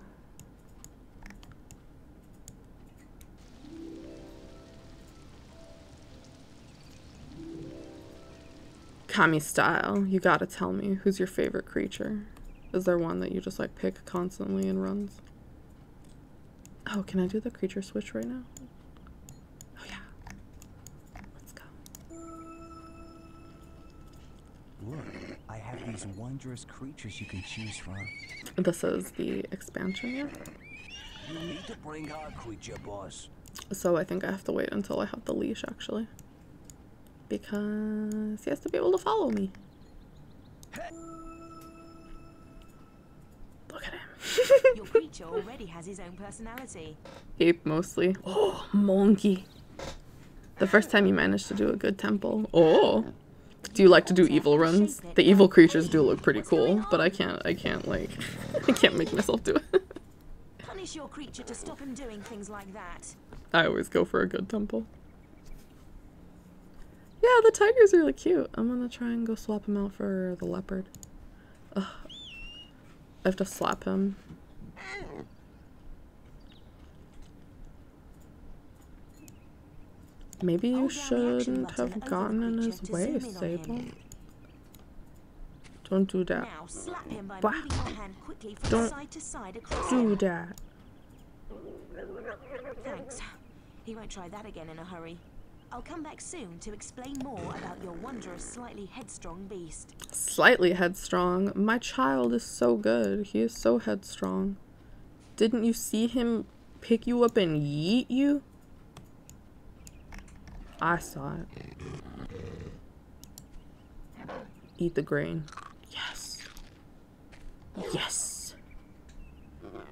Kami style, you gotta tell me, who's your favorite creature? Is there one that you just like pick constantly and runs? Oh, can I do the creature switch right now? Oh yeah. Let's go. Look, I have these wondrous creatures you can choose from. This is the expansion, yeah? You need to bring our creature, boss. So I think I have to wait until I have the leash, actually. Because he has to be able to follow me. Look at him Your creature already has his own personality. Ape mostly. Oh, monkey. The first time you managed to do a good temple. Oh. Do you like to do evil runs? The evil creatures do look pretty cool, but I can't like, I can't make myself do it. Punish your creature to stop him doing things like that. I always go for a good temple. Yeah, the tiger's really cute. I'm gonna try and go swap him out for the leopard. Ugh. I have to slap him. Maybe you shouldn't have gotten in his way, Sable. Don't do that. Now slap him by Bah. moving your hand quickly from Don't side to side across do him. that. Thanks. He won't try that again in a hurry. I'll come back soon to explain more about your wondrous, slightly headstrong beast. Slightly headstrong. My child is so good. He is so headstrong. Didn't you see him pick you up and yeet you? I saw it. Eat the grain. Yes. Yes.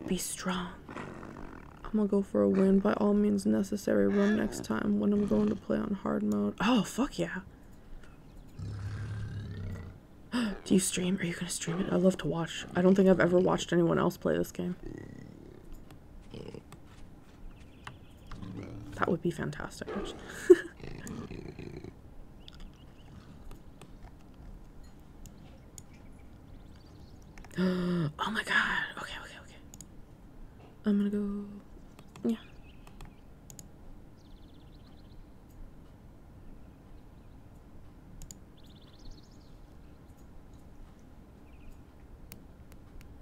Be strong. I'm gonna go for a win. By all means necessary, run next time when I'm going to play on hard mode. Oh, fuck yeah. Do you stream? Are you gonna stream it? I love to watch. I don't think I've ever watched anyone else play this game. That would be fantastic. Oh my god. Okay. I'm gonna go. Yeah.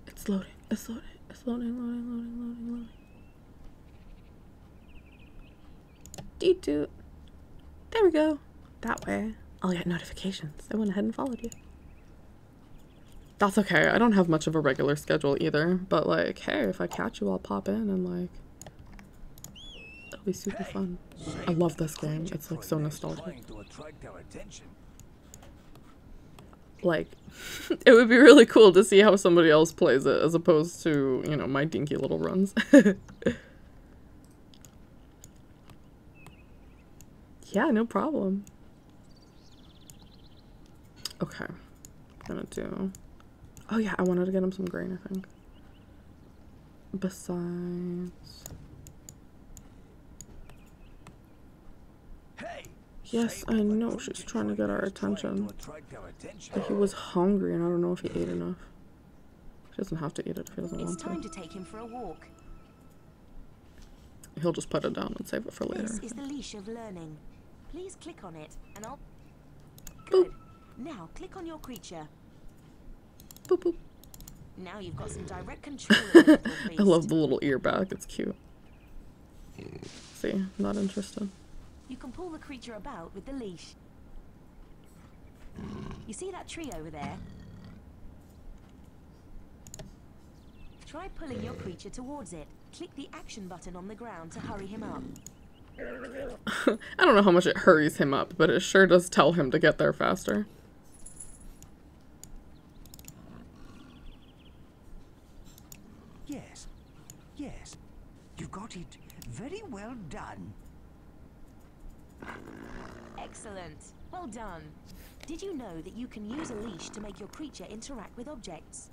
It's loading. It's loading. It's loading. Doot. There we go. That way I'll get notifications. I went ahead and followed you. That's okay. I don't have much of a regular schedule either, but like, hey, if I catch you, I'll pop in and like, it'll be super fun. I love this game. It's like so nostalgic. Like, it would be really cool to see how somebody else plays it as opposed to, you know, my dinky little runs. Yeah, no problem. Okay. I'm gonna do... Oh yeah, I wanted to get him some grain, I think. Besides... Yes, I know she's trying to get our attention. But he was hungry and I don't know if he ate enough. He doesn't have to eat it if he doesn't want to. It's time to take him for a walk. He'll just put it down and save it for later. This is the leash of learning. Please click on it and I'll... Boop. Good. Now click on your creature. Boop boop. Now you've got some direct control of the little beast. I love the little ear back, it's cute. See, not interested. You can pull the creature about with the leash. You see that tree over there? Try pulling your creature towards it. Click the action button on the ground to hurry him up. I don't know how much it hurries him up, but it sure does tell him to get there faster. Yes. Yes. You got it. Very well done. Excellent. Well done. Did you know that you can use a leash to make your creature interact with objects?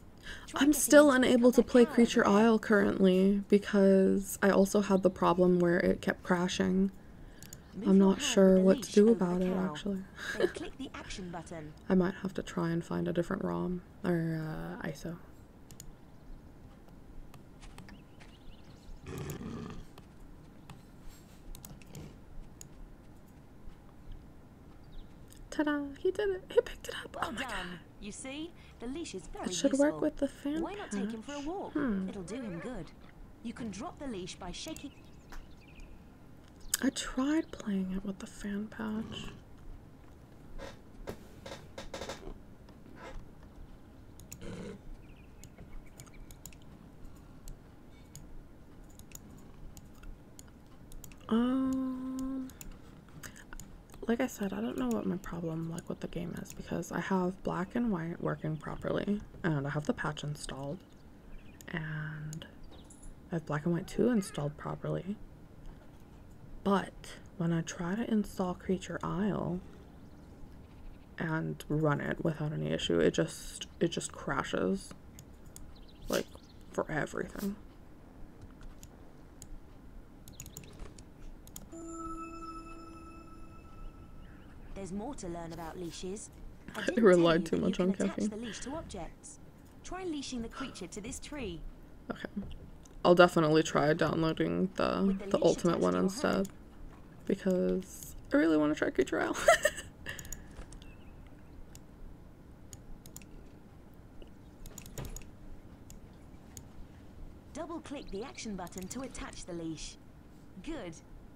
I'm still unable to play Creature Isle currently because I also had the problem where it kept crashing. I'm not sure what to do about it, actually. Then click the action button. I might have to try and find a different ROM or ISO. Ta-da! He did it! He picked it up! Well Oh my god! done. You see? The leash is very It should useful. work with the fan Why not take him for a patch? walk? It'll do him good. You can drop the leash by shaking... I tried playing it with the fan patch. Like I said, I don't know what my problem like with the game is because I have black and white working properly and I have the patch installed and I have Black and White 2 installed properly. But when I try to install Creature Isle and run it without any issue, it just crashes, like, for everything. There's more to learn about leashes. I relied too much on caffeine. caffeine. The leash to objects. Try leashing the creature to this tree. Okay. I'll definitely try downloading the ultimate one instead. Because I really want to try Creature Isle. Double-click the action button to attach the leash. Good.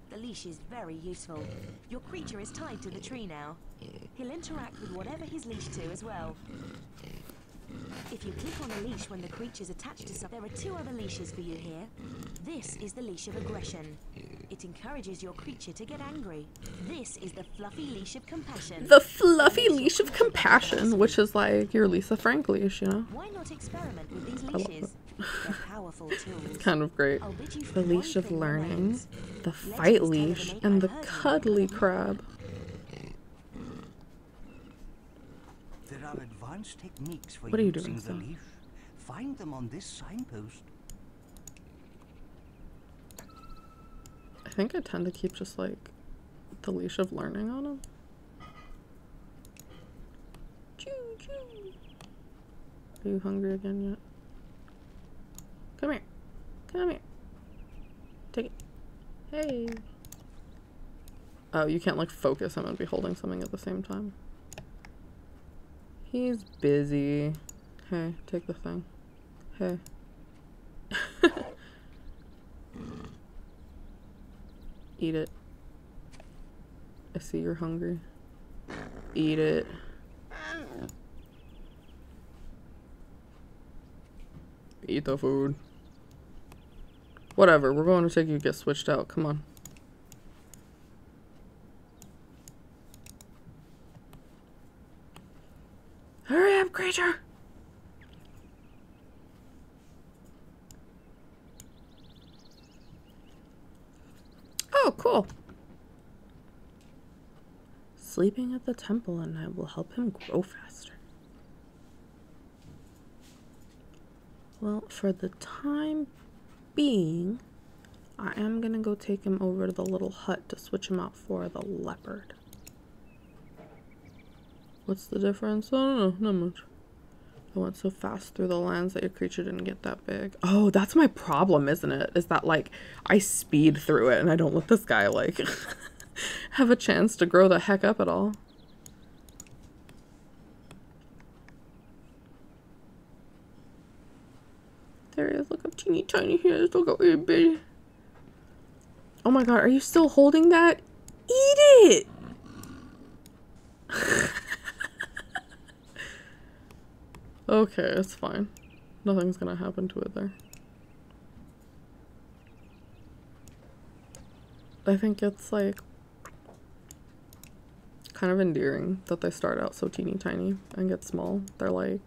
The leash is very useful. Your creature is tied to the tree now. He'll interact with whatever he's leashed to as well. If you click on a leash when the creature's attached to something, there are 2 other leashes for you here. This is the leash of aggression. It encourages your creature to get angry. This is the fluffy leash of compassion. The fluffy leash of compassion, which is like your Lisa Frank leash, you know? Why not experiment with these leashes? They're powerful tools. It's kind of great. The leash of learning, the fight leash, and the cuddly crab. There are advanced techniques for What are you using doing, the son? leash. Find them on this signpost. I think I tend to keep just like the leash of learning on him. Choo choo. Are you hungry again yet? Come here. Come here. Take it. Hey. Oh, you can't like focus him and be holding something at the same time. He's busy. Hey, take the thing. Hey. Eat it. I see you're hungry. Eat it. Eat the food. Whatever, we're going to take you to get switched out. Come on. Hurry up, creature! Oh, cool. Sleeping at the temple at night will help him grow faster. Well, for the time being, I am gonna go take him over to the little hut to switch him out for the leopard. What's the difference? I don't know, not much. I went so fast through the lands that your creature didn't get that big. Oh, that's my problem, isn't it? Is that, like, I speed through it and I don't let this guy, like, have a chance to grow the heck up at all. There he is. Look how teeny tiny he is. Look how itty bitty. Oh my god, are you still holding that? Eat it! Okay, it's fine. Nothing's gonna happen to it there. I think it's like kind of endearing that they start out so teeny tiny and get small. They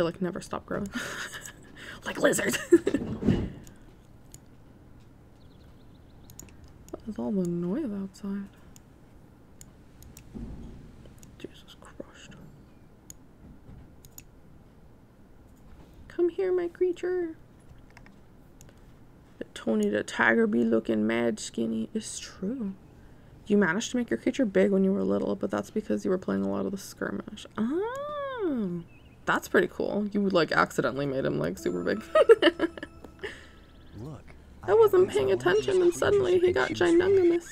like never stop growing. Like lizards. What is all the noise outside? Jesus Christ. Come here, my creature. Tony the Tiger be looking mad skinny. It's true. You managed to make your creature big when you were little, but that's because you were playing a lot of the skirmish. Oh, that's pretty cool. You like accidentally made him like super big. Look, I wasn't paying attention and suddenly he got ginormous.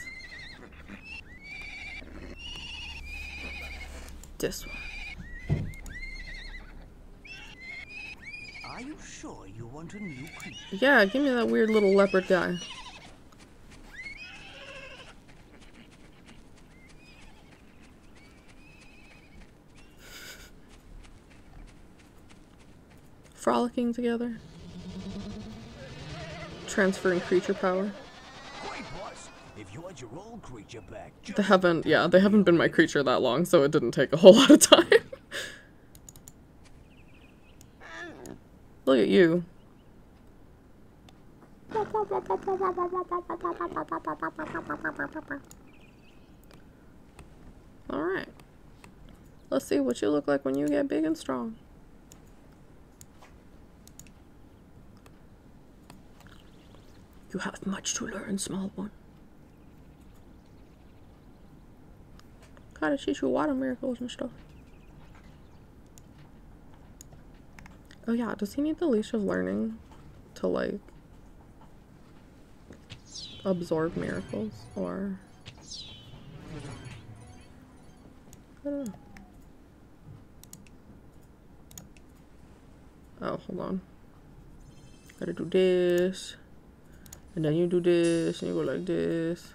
This one. Are you sure you want a new creature? Yeah, give me that weird little leopard guy. Frolicking together. Transferring creature power. Great, boss. If you want your old creature back, They haven't been my creature that long, so it didn't take a whole lot of time. Look at you. Alright. Let's see what you look like when you get big and strong. You have much to learn, small one. Gotta teach you water miracles and stuff. Oh yeah, does he need the leash of learning to like absorb miracles, or I don't know. Oh, hold on. Gotta do this, and then you do this, and you go like this.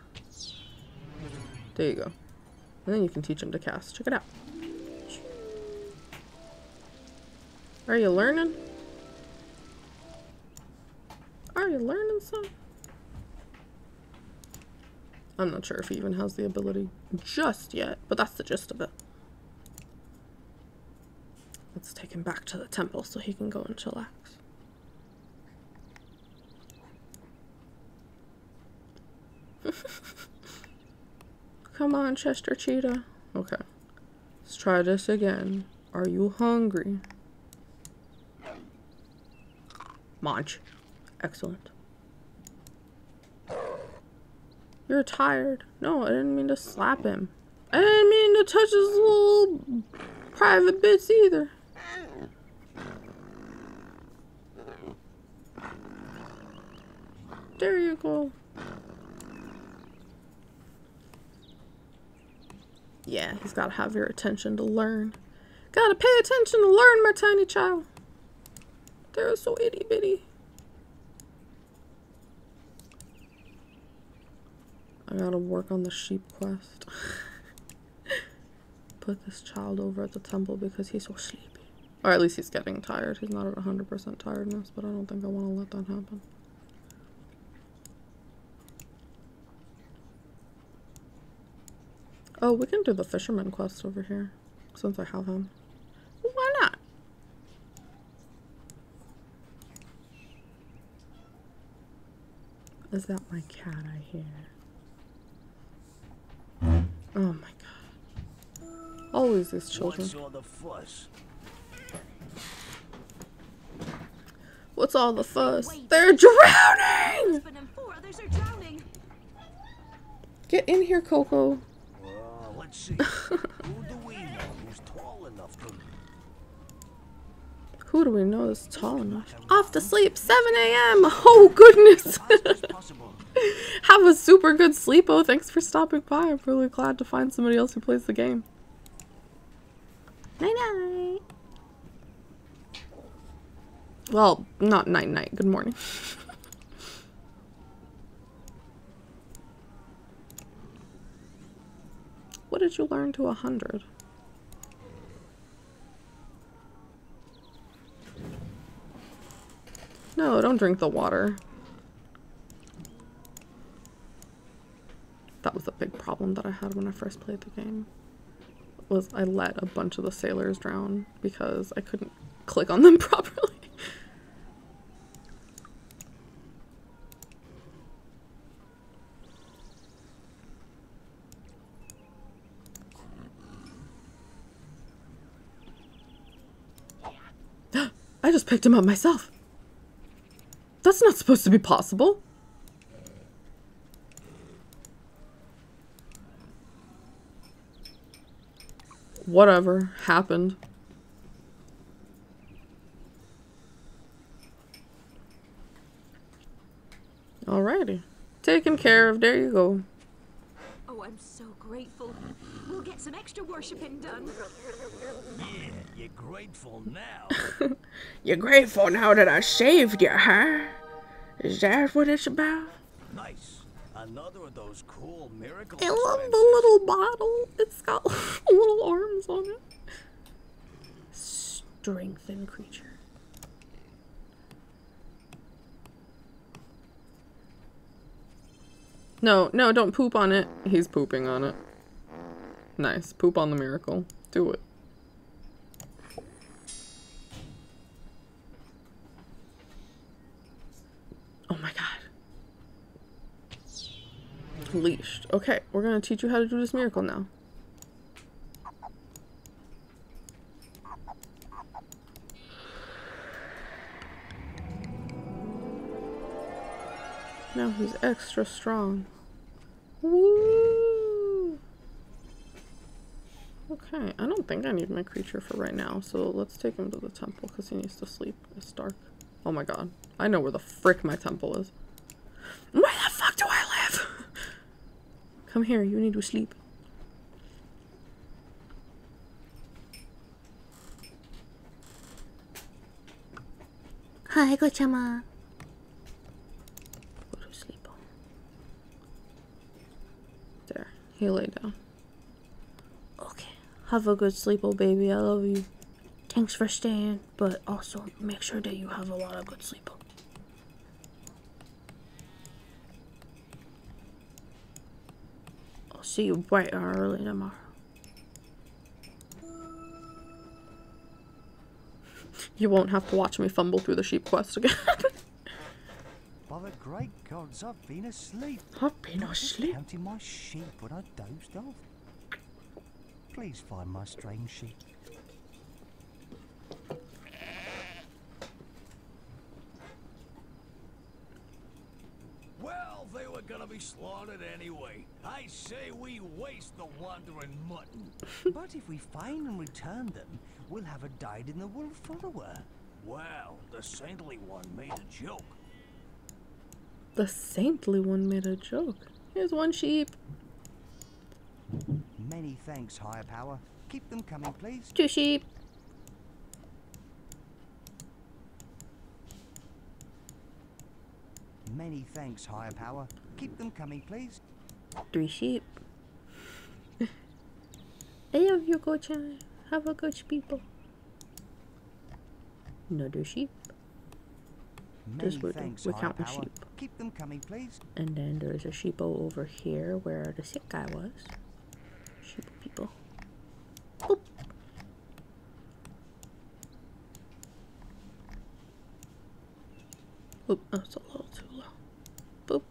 There you go. And then you can teach him to cast. Check it out. Are you learning? Are you learning something? I'm not sure if he even has the ability just yet, but that's the gist of it. Let's take him back to the temple so he can go and chillax. Come on, Chester Cheetah. Okay. Let's try this again. Are you hungry? Munch. Excellent. You're tired. No, I didn't mean to slap him. I didn't mean to touch his little private bits either. There you go. Yeah, he's gotta have your attention to learn. Gotta pay attention to learn, my tiny child. They're so itty bitty. I gotta work on the sheep quest. Put this child over at the temple because he's so sleepy. Or at least he's getting tired. He's not at 100% tiredness, but I don't think I want to let that happen. Oh, we can do the fisherman quest over here, since I have him. Why not? Is that my cat I hear? Oh my god. Always these children. What's all the fuss? What's all the fuss? They're drowning! Get in here, Coco. Let's see. Who do we know who's tall enough to... Who do we know is tall enough? Off to sleep, 7 a.m. Oh, goodness. Have a super good sleep. Oh, thanks for stopping by. I'm really glad to find somebody else who plays the game. Night-night. Well, not night-night. Good morning. What did you learn to 100? No, don't drink the water. That was a big problem that I had when I first played the game. Was I let a bunch of the sailors drown because I couldn't click on them properly. I just picked him up myself. That's not supposed to be possible. Whatever happened. Alrighty. Taken care of. There you go. Oh, I'm so grateful. We'll get some extra worshipping done. Yeah, you're grateful now. You're grateful now that I saved you, huh? Is that what it's about? Nice. Another of those cool miracle I love the dispensers. little bottle. It's got little arms on it. Strengthen creature. No, no, don't poop on it. He's pooping on it. Nice. Poop on the miracle. Do it. leashed. Okay, we're gonna teach you how to do this miracle now. Now he's extra strong. Woo! Okay, I don't think I need my creature for right now, so let's take him to the temple because he needs to sleep. It's dark. Oh my god. I know where the frick my temple is. Where the fuck do I live? Come here, you need to sleep. Hi, Gochama. Go to sleep. There, he lay down. Okay, have a good sleep, oh baby. I love you. Thanks for staying, but also make sure that you have a lot of good sleep. I'll see you bright and early tomorrow. You won't have to watch me fumble through the sheep quest again. By the great gods, I've been asleep. I've been asleep. Counting my sheep when I dozed off. Please find my strange sheep. Well, they were gonna be slaughtered anyway. I say we waste the wandering mutton. But if we find and return them, we'll have a dyed-in-the-wool follower. Well, the saintly one made a joke. The saintly one made a joke. Here's one sheep. Many thanks, higher power. Keep them coming, please. 2 sheep. Many thanks, higher power. Keep them coming, please. 3 sheep. I love you, Gochai. Have a good people. Another sheep. Many we're thanks, higher counting power. sheep. Keep them coming, please. And then there's a sheepo over here where the sick guy was. Sheep people. Boop. Oop, that's a little too low. Boop.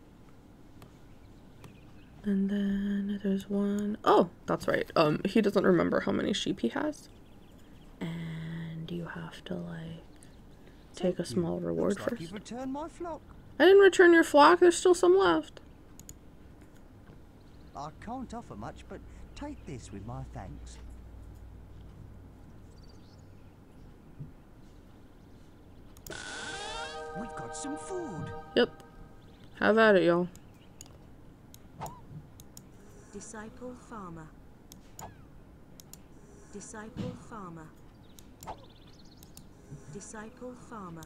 And then there's one. Oh, that's right. He doesn't remember how many sheep he has. And you have to, like, take a small reward Looks like first. you've returned my flock. I didn't return your flock. There's still some left. I can't offer much, but take this with my thanks. We've got some food. Yep. Have at it, y'all. Disciple farmer. Disciple farmer. Disciple farmer.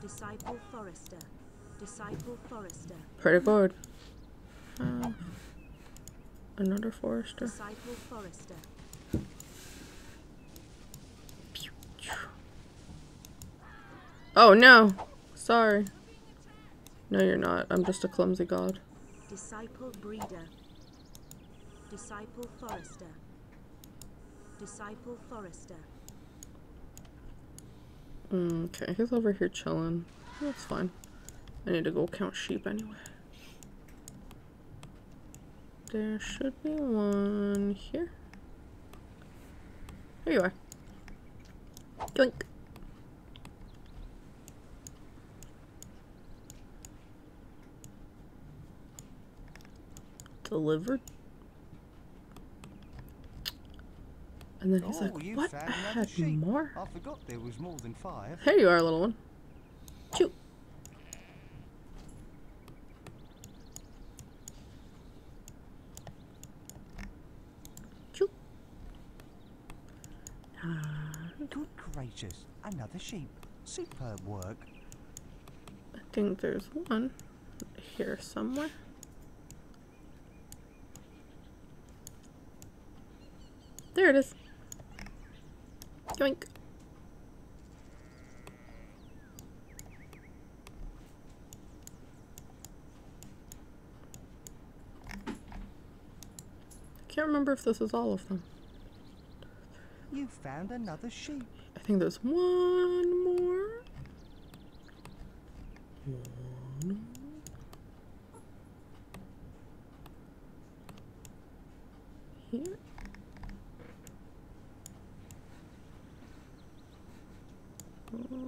Disciple forester. Disciple forester. Pretty good. Another forester. Disciple forester. Oh no! Sorry. No, you're not. I'm just a clumsy god. Disciple breeder. Disciple forester. Disciple forester. Okay, he's over here chilling. That's fine. I need to go count sheep anyway. There should be one here. Here you are. Yoink. Delivered. And then he's like, you what? found I another had sheep. more? I forgot there was more than 5. Here you are, little one. Choo. Choo. Good gracious, another sheep. Superb work. I think there's one here somewhere. There it is. Yoink. I can't remember if this is all of them. You found another sheep. I think there's one more. One. Sheep,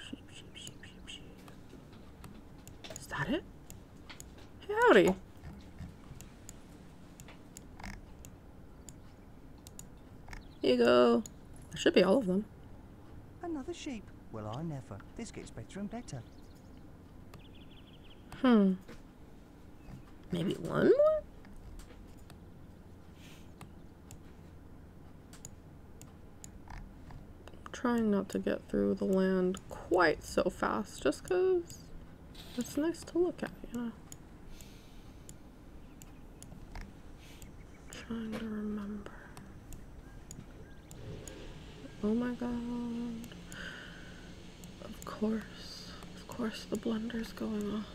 sheep, sheep, sheep, sheep. Is that it? Hey, howdy. Here you go. That should be all of them. Another sheep. Well, I never. This gets better and better. Maybe one more? I'm trying not to get through the land quite so fast, just because it's nice to look at, you know? Trying to remember. Oh my god. Of course the blender's going off.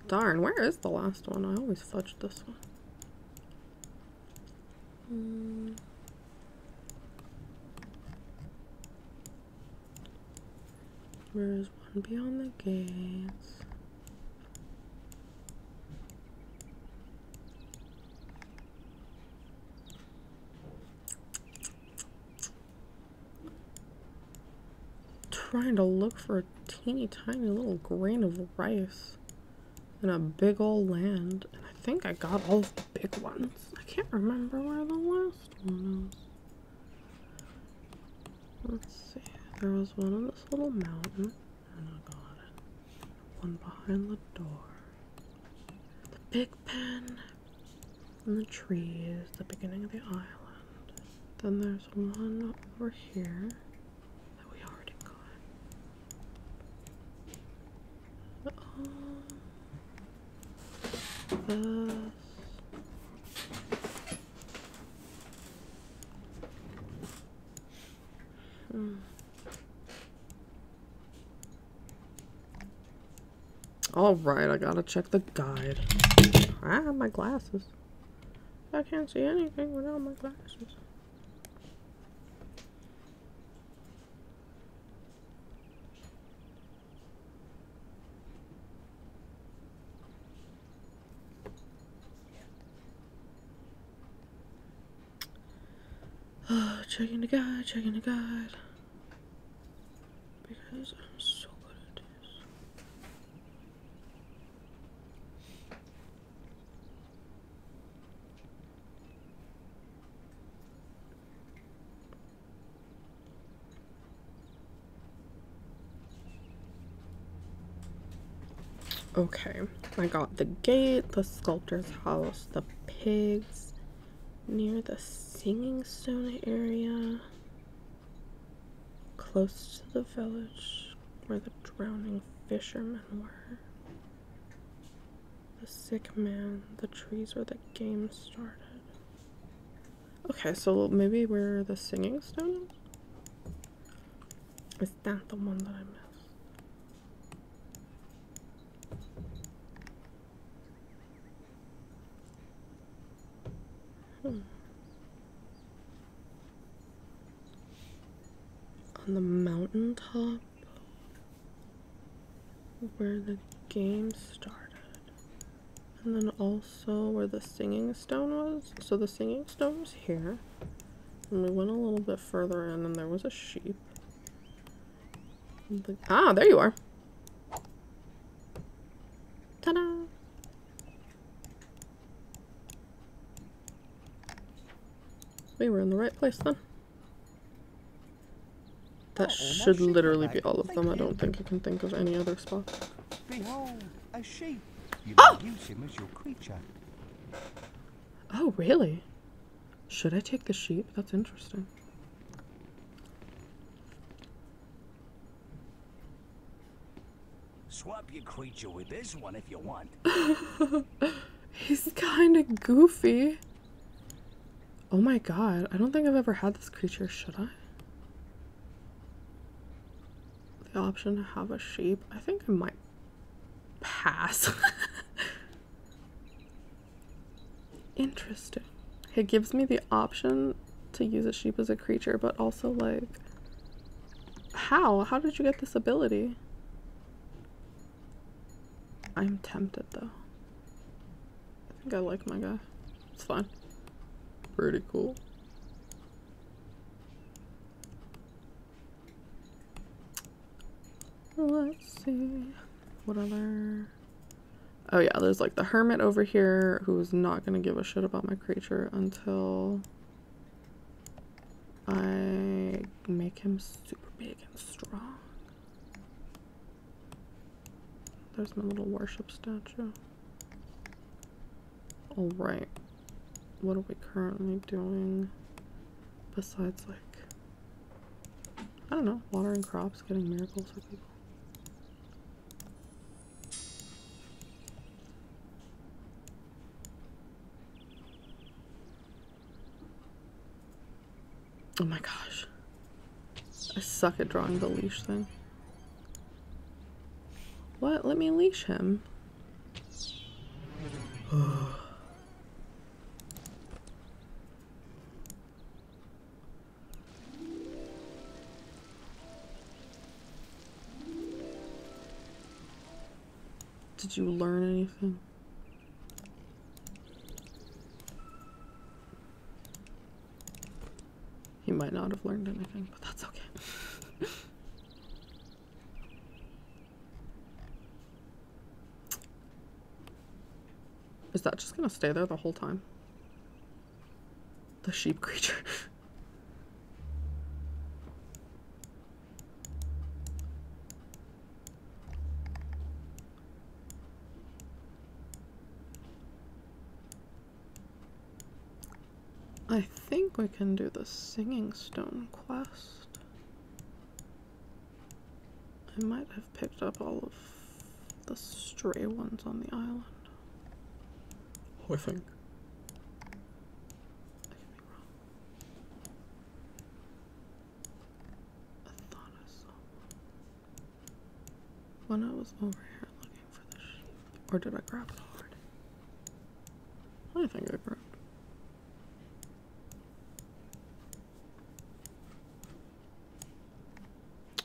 Darn, where is the last one? I always fudged this one. Where is one beyond the gates? Trying to look for a teeny tiny little grain of rice in a big old land, and I think I got all of the big ones. I can't remember where the last one is. Let's see. There was one on this little mountain, and I got it. One behind the door. The big pen. And the trees, the beginning of the island. Then there's one over here. This. All right, I gotta check the guide. I have my glasses. I can't see anything without my glasses. Checking the guide, checking the guide. Because I'm so good at this. Okay, I got the gate, the sculptor's house, the pigs, near the singing stone area, close to the village where the drowning fishermen were, the sick man, the trees where the game started. Okay, so maybe where the singing stone is? Is that the one that I missed? On the mountaintop where the game started, and then also where the singing stone was. So the singing stone was here, and we went a little bit further in and there was a sheep. Ah, there you are. Ta-da! We were in the right place then. That should literally be all of them. I don't think I can think of any other spot. Behold, a sheep. You may use him as your creature. Oh, really? Should I take the sheep? That's interesting. Swap your creature with this one if you want. He's kind of goofy. Oh my god, I don't think I've ever had this creature, should I? The option to have a sheep. I think I might pass. Interesting. It gives me the option to use a sheep as a creature, but also like, how? How did you get this ability? I'm tempted though. I think I like my guy. It's fine. Pretty cool. Let's see. What other... Oh yeah, there's like the hermit over here who's not gonna give a shit about my creature until I make him super big and strong. There's my little worship statue. Alright. What are we currently doing besides, like, I don't know, watering crops, getting miracles for people? Oh my gosh. I suck at drawing the leash thing. What? Let me leash him. Did you learn anything? He might not have learned anything, but that's okay. Is that just gonna stay there the whole time? The sheep creature. I think we can do the singing stone quest. I might have picked up all of the stray ones on the island. I think. I could be wrong. I thought I saw one when I was over here looking for the sheep. Or did I grab it already? I think I grabbed.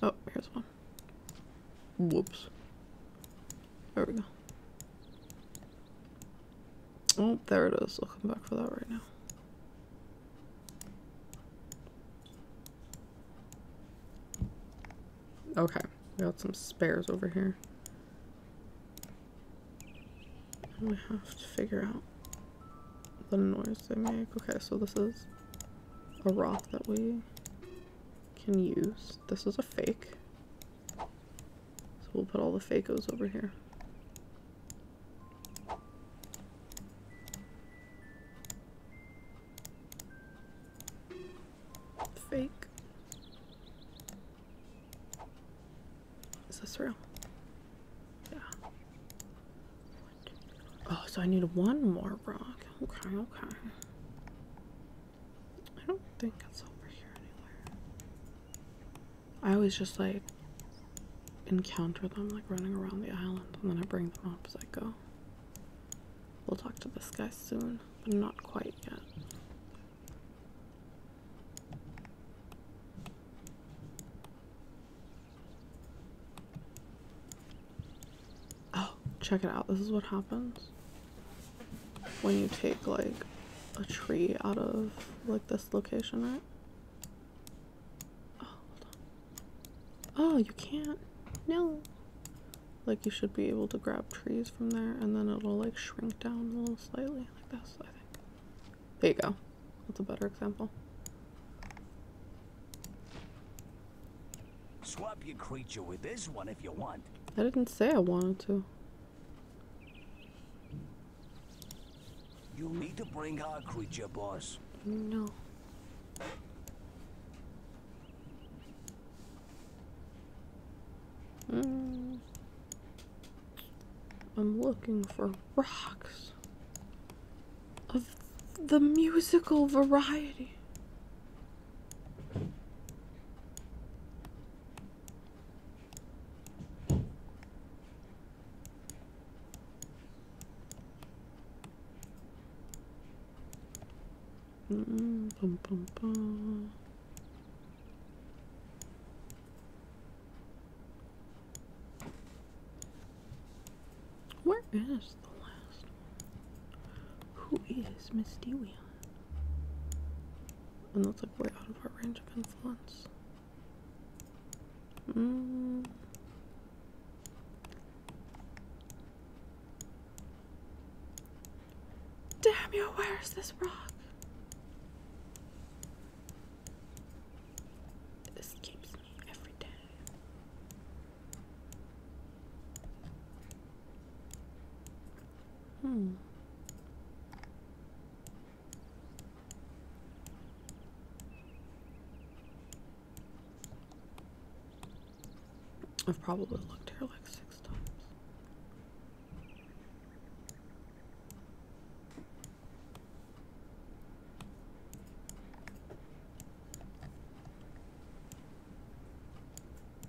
Oh, here's one. Whoops. There we go. Oh, there it is. I'll come back for that right now. Okay, we got some spares over here. And we have to figure out the noise they make. Okay, so this is a rock that we can use. This is a fake. So we'll put all the fakos over here. Fake. Is this real? Yeah. Oh, so I need one more rock. Okay, okay. I don't think it's over here anywhere. I always just like encounter them like running around the island and then I bring them up as I go. We'll talk to this guy soon, but not quite yet. Check it out. This is what happens when you take like a tree out of like this location, right? Oh, hold on. Oh, you can't. No. Like you should be able to grab trees from there and then it'll like shrink down a little slightly like this, I think. There you go. That's a better example. Swap your creature with this one if you want. I didn't say I wanted to. You need to bring our creature, boss. No. I'm looking for rocks of the musical variety. Bum, bum, bum. Where is the last one? Who Jesus, Miss Dewian. And that's like way out of our range of influence. Damn you, where's this rock? It escapes me every day. I've probably looked here like 6 times.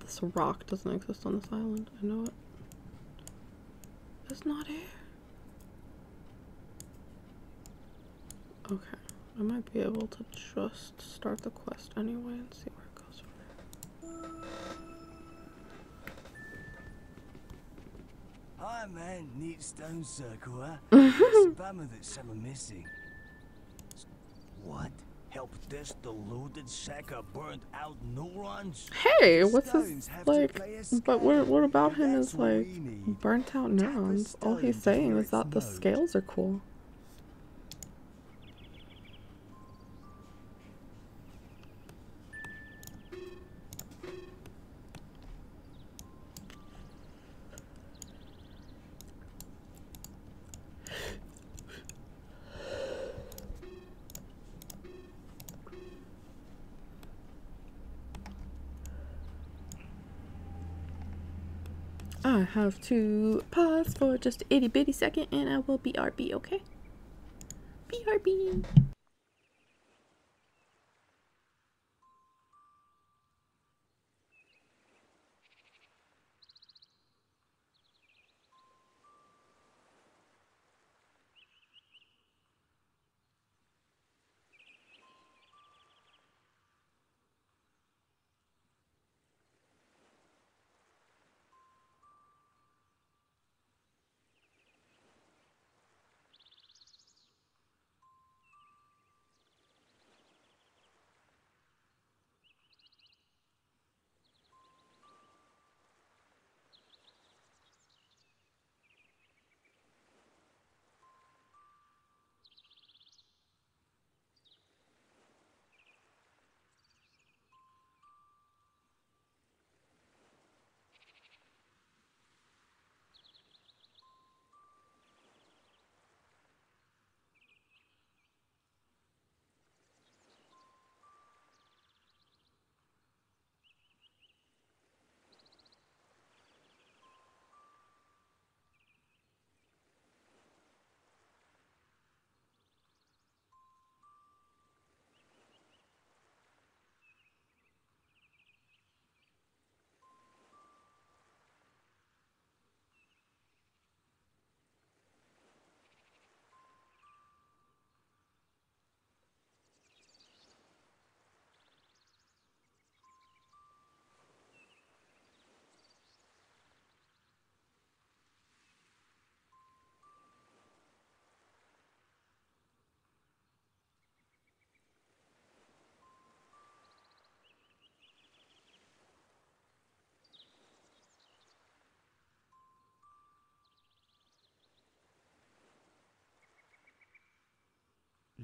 This rock doesn't exist on this island. I know it. It's not here. Okay, I might be able to just start the quest anyway and see where it goes from there. Hi man, neat stone circle, huh? It's a bummer that some are missing. What? Help test the loaded sack of burnt out neurons? Hey, what's his, like, but what about him is like burnt out neurons? All he's saying is that the scales are cool. I have to pause for just an itty bitty second and I will BRB, okay? BRB.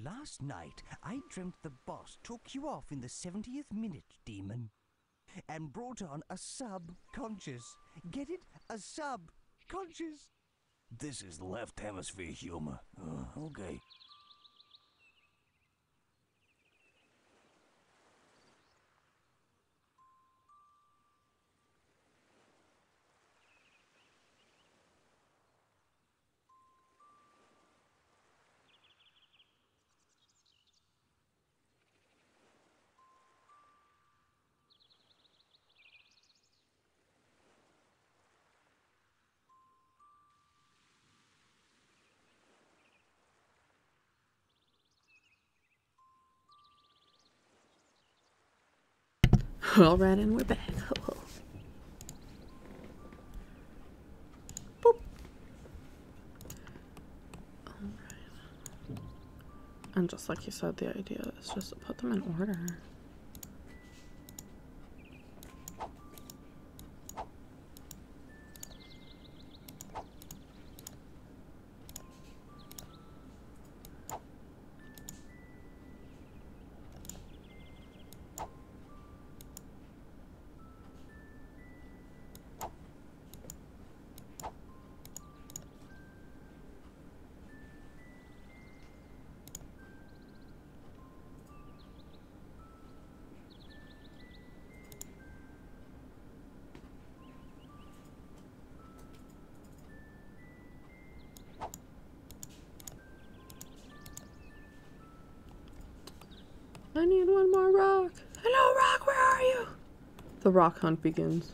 Last night, I dreamt the boss took you off in the 70th minute, demon, and brought on a subconscious. Get it? A subconscious. This is left hemisphere humor. Okay. Alright, and we're back. Boop. Alright. just like you said, the idea is just to put them in order. I need one more rock. Hello, rock, where are you? The rock hunt begins.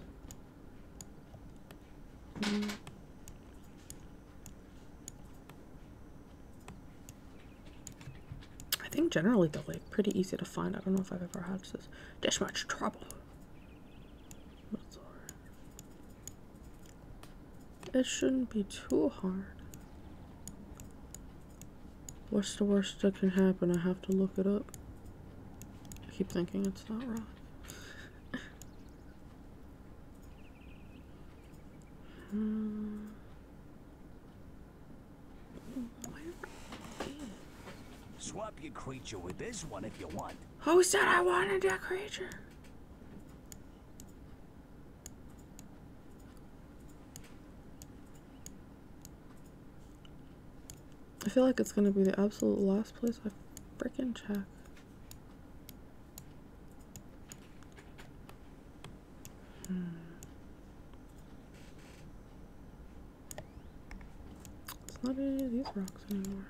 I think generally they're like pretty easy to find. I don't know if I've ever had this much trouble. That's alright. It shouldn't be too hard. What's the worst that can happen? I have to look it up. I keep thinking it's not rock. Swap your creature with this one if you want. Who said I wanted that creature? I feel like it's gonna be the absolute last place I freaking check. It's not any of these rocks anymore.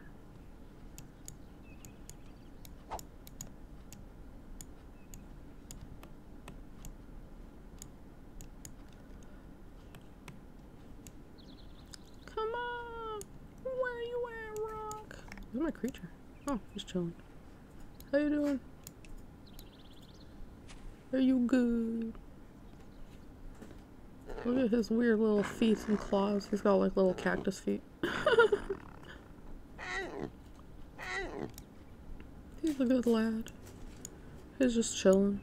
Come on! Where you at, rock? Where's my creature? Oh, he's chilling. How you doing? Are you good? Look at his weird little feet and claws. He's got like little cactus feet. He's a good lad. He's just chilling.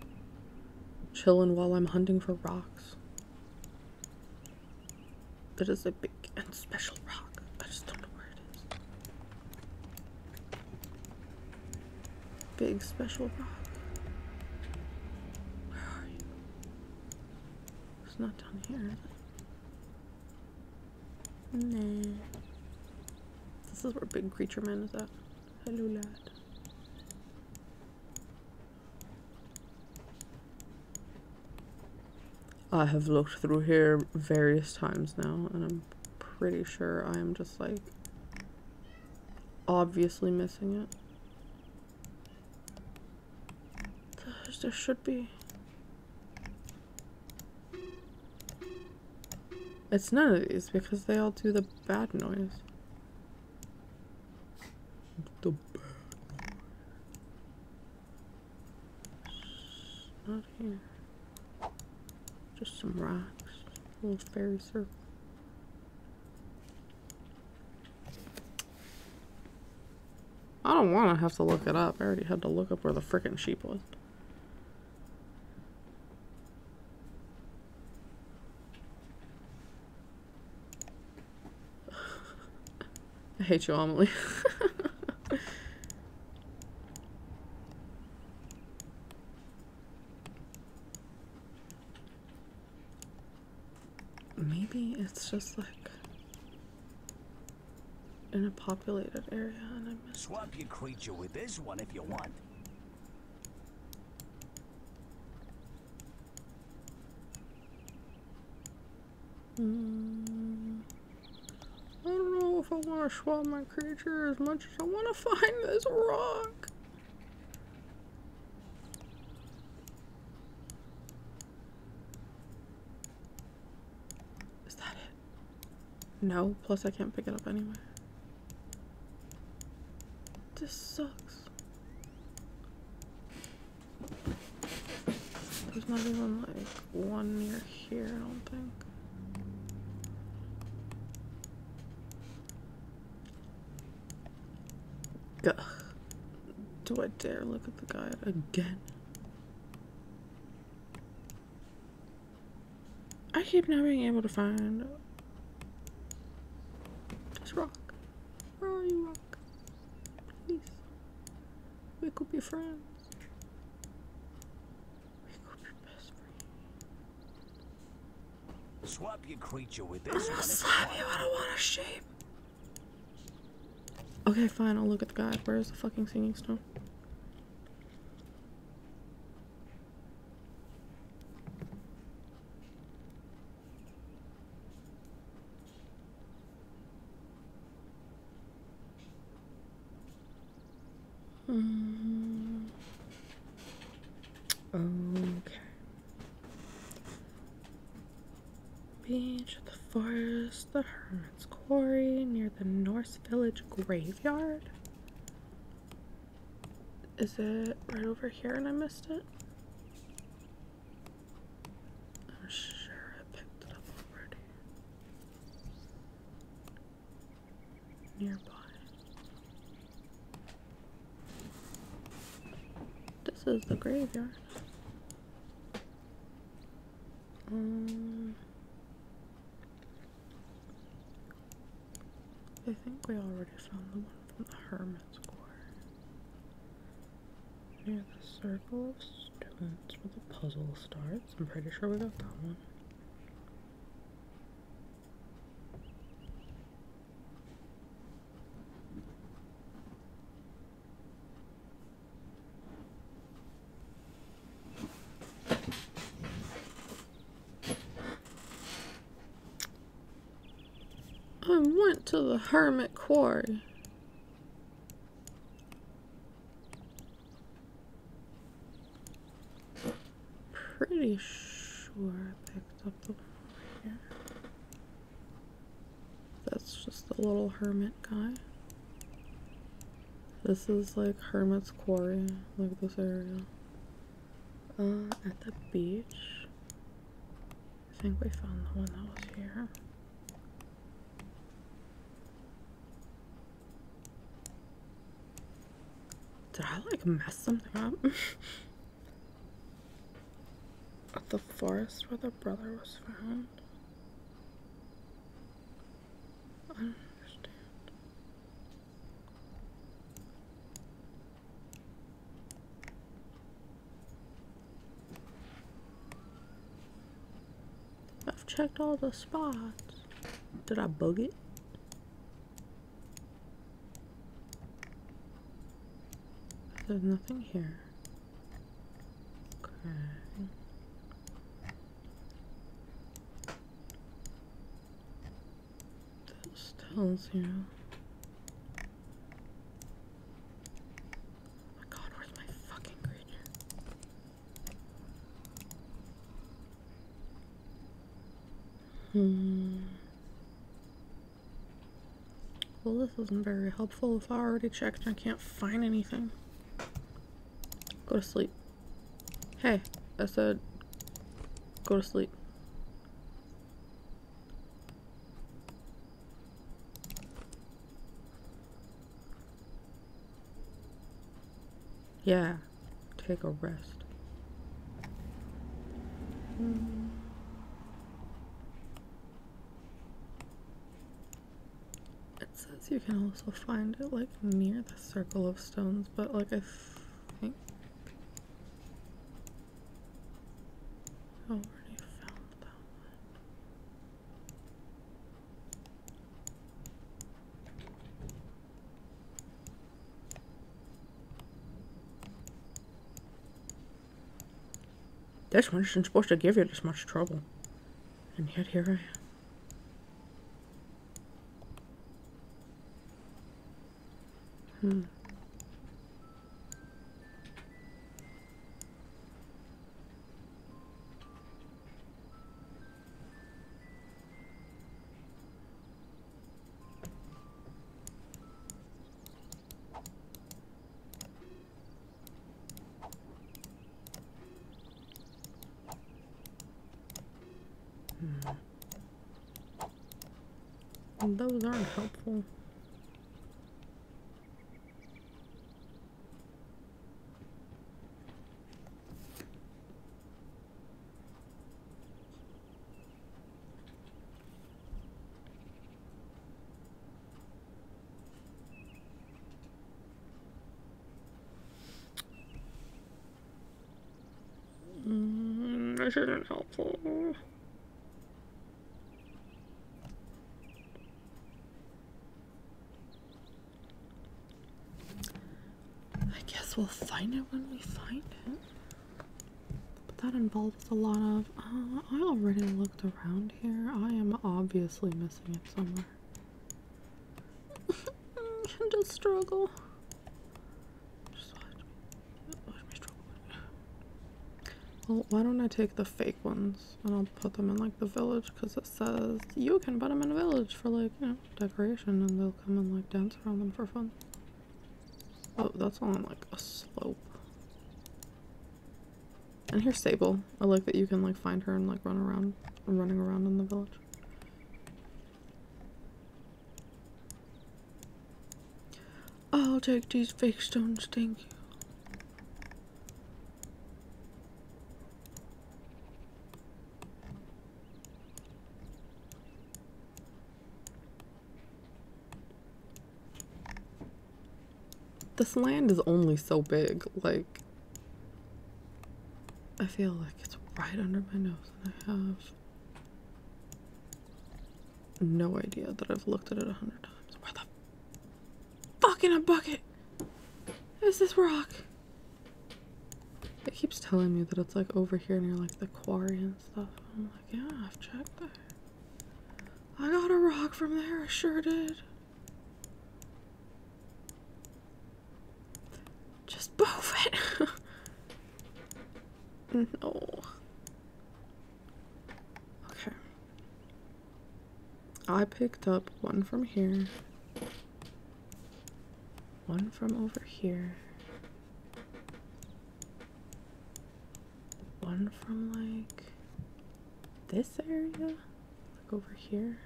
Chilling while I'm hunting for rocks. It is a big and special rock. I just don't know where it is. Big special rock. Where are you? It's not down here, is it? Nah. This is where Big Creature Man is at. Hello, lad. I have looked through here various times now, and I'm pretty sure I am just like obviously missing it. There should be. It's none of these because they all do the bad noise. The bad noise. Not here. Just some rocks. A little fairy circle. I don't want to have to look it up. I already had to look up where the frickin' sheep was. I hate you, Amelie. Maybe it's just like in a populated area and I missed. Swap your creature with this one if you want. I don't know if I want to swap my creature as much as I want to find this rock. Is that it? No, plus I can't pick it up anyway. This sucks. There's not even like one near here, I don't think. Ugh. Do I dare look at the guide again? I keep not being able to find this rock. Where are you, rock? Please. We could be friends. We could be best friends. Swap your creature with I'm this gonna one. slap you. I don't want a shape. Okay, fine. I'll look at the guide. Where's the fucking singing stone? Okay. Beach at the forest, the hermit's quarry near the Norse village graveyard. Is it right over here and I missed it? I'm sure I picked it up already. Nearby. This is the graveyard. I think we already found the one from the hermit's quarry. Near the circle of stones where the puzzle starts. I'm pretty sure we got that one. I went to the hermit quarry. Pretty sure I picked up the one over here. That's just the little hermit guy. This is like hermit's quarry, like this area. At the beach. I think we found the one that was here. Did I like mess something up? At the forest where the brother was found? I don't understand. I've checked all the spots. Did I bug it? There's nothing here. Okay. This tells you. Oh my god, where's my fucking creature? Well, this isn't very helpful if I already checked and I can't find anything. Go to sleep. Hey, I said go to sleep. Yeah, take a rest. It says you can also find it like near the circle of stones, but like I think I already found that one. This one isn't supposed to give you this much trouble. And yet here I am. Those aren't helpful. This isn't helpful. I guess we'll find it when we find it. But that involves a lot of, I already looked around here. I am obviously missing it somewhere. Just struggle. Just watch me struggle. Well, why don't I take the fake ones and I'll put them in like the village, because it says you can put them in a village for like, you know, decoration, and they'll come and like dance around them for fun. Oh, that's on like a slope. And here's Sable. I like that you can like find her and like running around in the village. I'll take these fake stones, thank you. This land is only so big, like, I feel like it's right under my nose and I have no idea that I've looked at it 100 times. Where the fuck in a bucket is this rock? It keeps telling me that it's like over here near like the quarry and stuff. I'm like, yeah, I've checked there. I got a rock from there, I sure did. Just move it. No. Okay. I picked up one from here. One from over here. One from like this area. Like over here.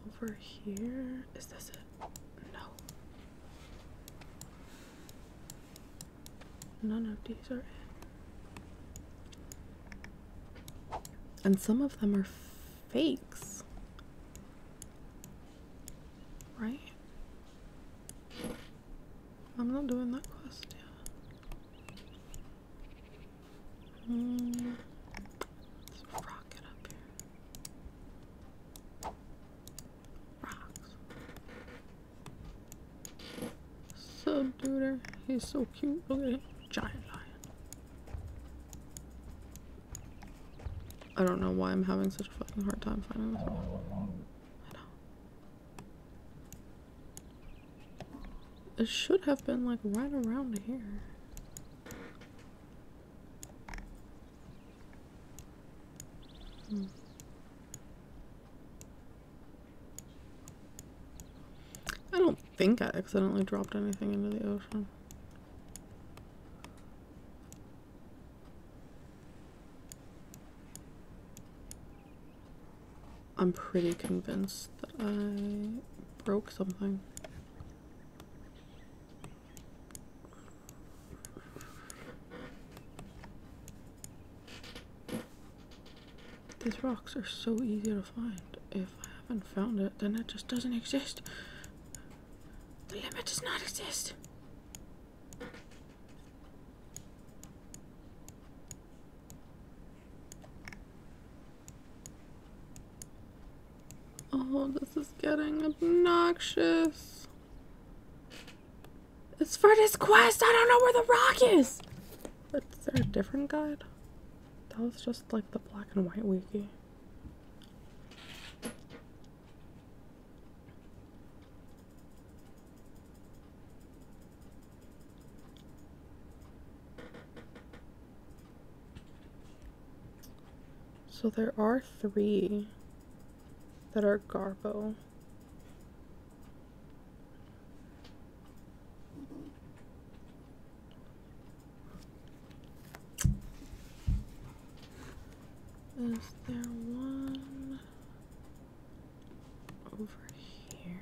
Over here. Is this it? No. None of these are it. And some of them are fakes. Right? I'm not doing that quest yet. Let's rock it up here. Rocks. So dude, he's so cute. Look at him. Giant lion. I don't know why I'm having such a fucking hard time finding this one. I know. It should have been like right around here. I don't think I accidentally dropped anything into the ocean. I'm pretty convinced that I broke something. These rocks are so easy to find. If I haven't found it, then it just doesn't exist. The limit does not exist. Oh, this is getting obnoxious. It's for this quest. I don't know where the rock is. Is there a different guide? That was just like the black and white wiki. So there are 3 that are Garbo. Is there one over here?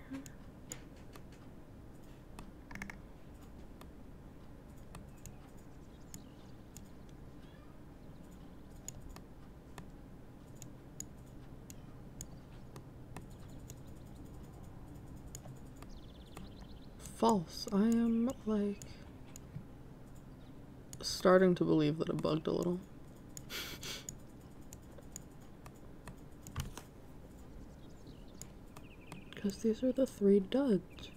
False. I am like starting to believe that it bugged a little. Because these are the 3 duds.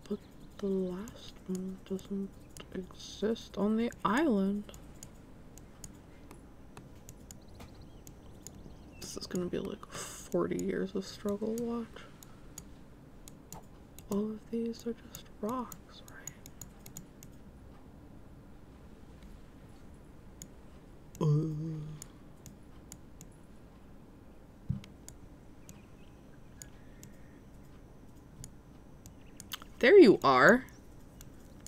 But the last one doesn't exist on the island. This is gonna be like 40 years of struggle, watch. All of these are just rocks, right? There you are.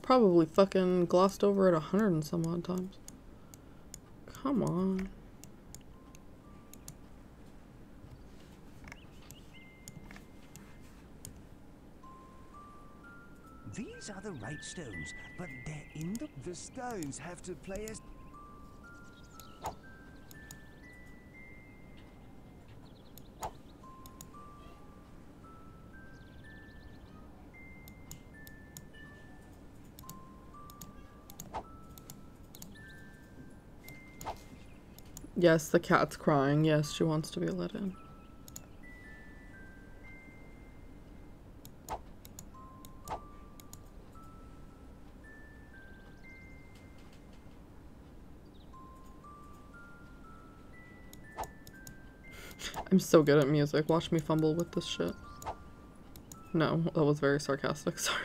Probably fucking glossed over it 100 and some odd times. Come on. These are the right stones, but they're in the... The stones have to play as... Yes, the cat's crying. Yes, she wants to be let in. I'm so good at music. Watch me fumble with this shit. No, that was very sarcastic. Sorry.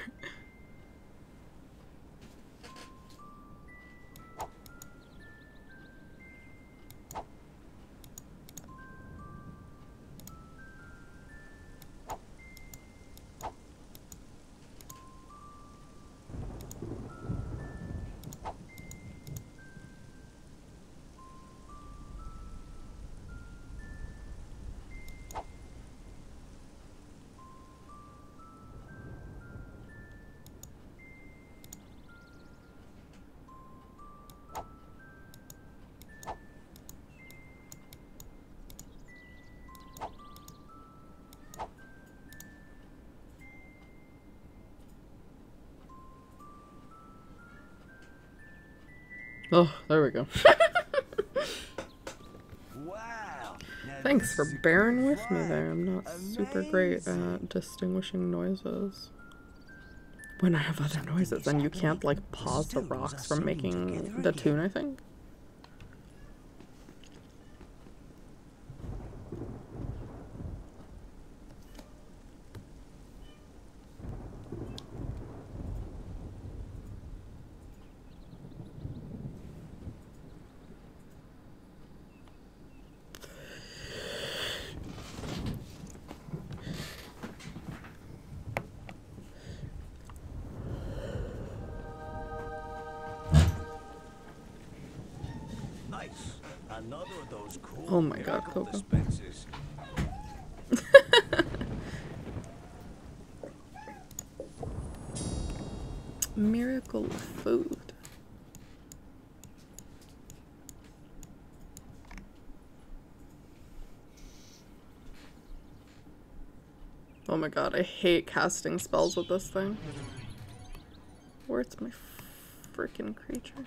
Oh, there we go. Wow. Now Thanks this for is a bearing good with me find. there. I'm not super great Amazing. at distinguishing noises. When I have other noises, and you can't like pause the rocks from making the tune, I think. Nice. Another of those cool Oh my god, miracle Coco. dispensers. Miracle food. Oh my god, I hate casting spells with this thing. Where's my freaking creature?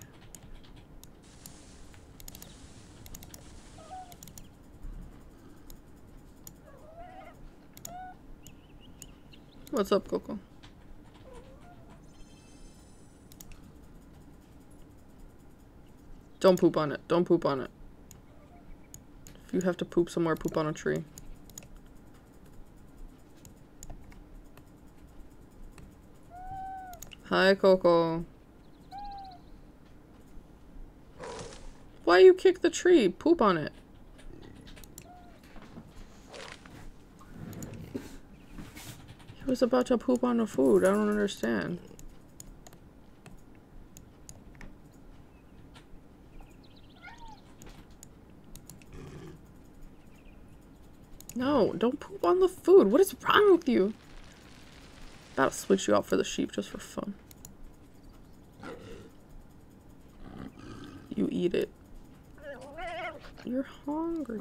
What's up, Coco? Don't poop on it. Don't poop on it. If you have to poop somewhere, poop on a tree. Hi, Coco. Why you kick the tree? Poop on it. He was about to poop on the food. I don't understand. No, don't poop on the food. What is wrong with you? About to switch you out for the sheep just for fun. You eat it. You're hungry.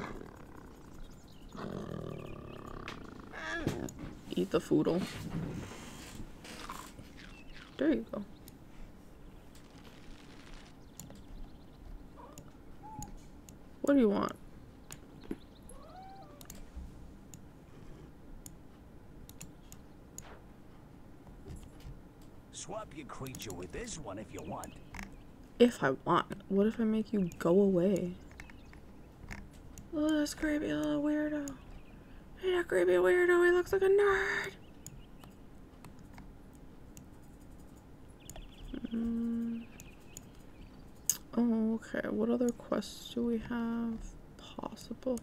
Eat the foodle. There you go. What do you want? Swap your creature with this one if you want. If I want. What if I make you go away? Oh, this creepy little weirdo. Hey, that creepy weirdo. He looks like a nerd. Oh, okay. What other quests do we have possible?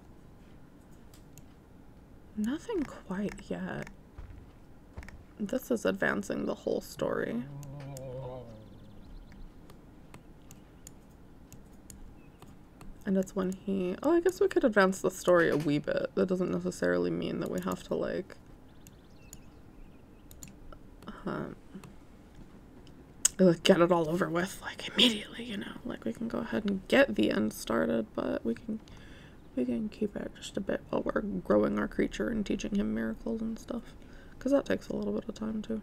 Nothing quite yet. This is advancing the whole story. And it's when he... Oh, I guess we could advance the story a wee bit. That doesn't necessarily mean that we have to, like... get it all over with, like, immediately, you know? Like, we can go ahead and get the end started, but we can keep it just a bit while we're growing our creature and teaching him miracles and stuff. Because that takes a little bit of time, too.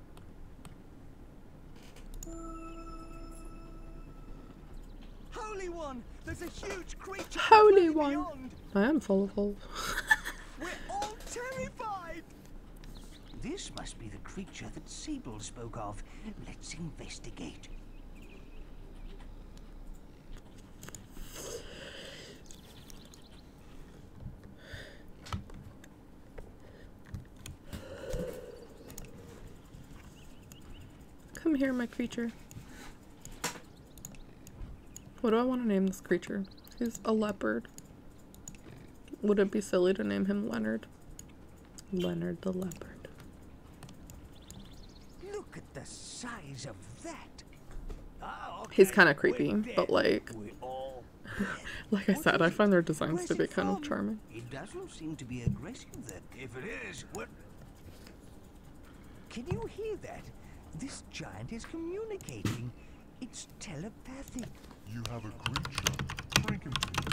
Holy One! There's a huge creature! Holy One! Beyond. I am full of holes. We're all terrified! This must be the creature that Sable spoke of. Let's investigate. Come here, my creature. What do I want to name this creature? He's a leopard. Would it be silly to name him Leonard? Leonard the leopard. Look at the size of that. Ah, okay. He's kind of creepy, We're but dead. like... We're all Like I What said, is I it? find their designs Where's to be it kind of from? charming. It doesn't seem to be aggressive then. If it is, what? Can you hear that? This giant is communicating. It's telepathic. You have a creature. Bring him to me.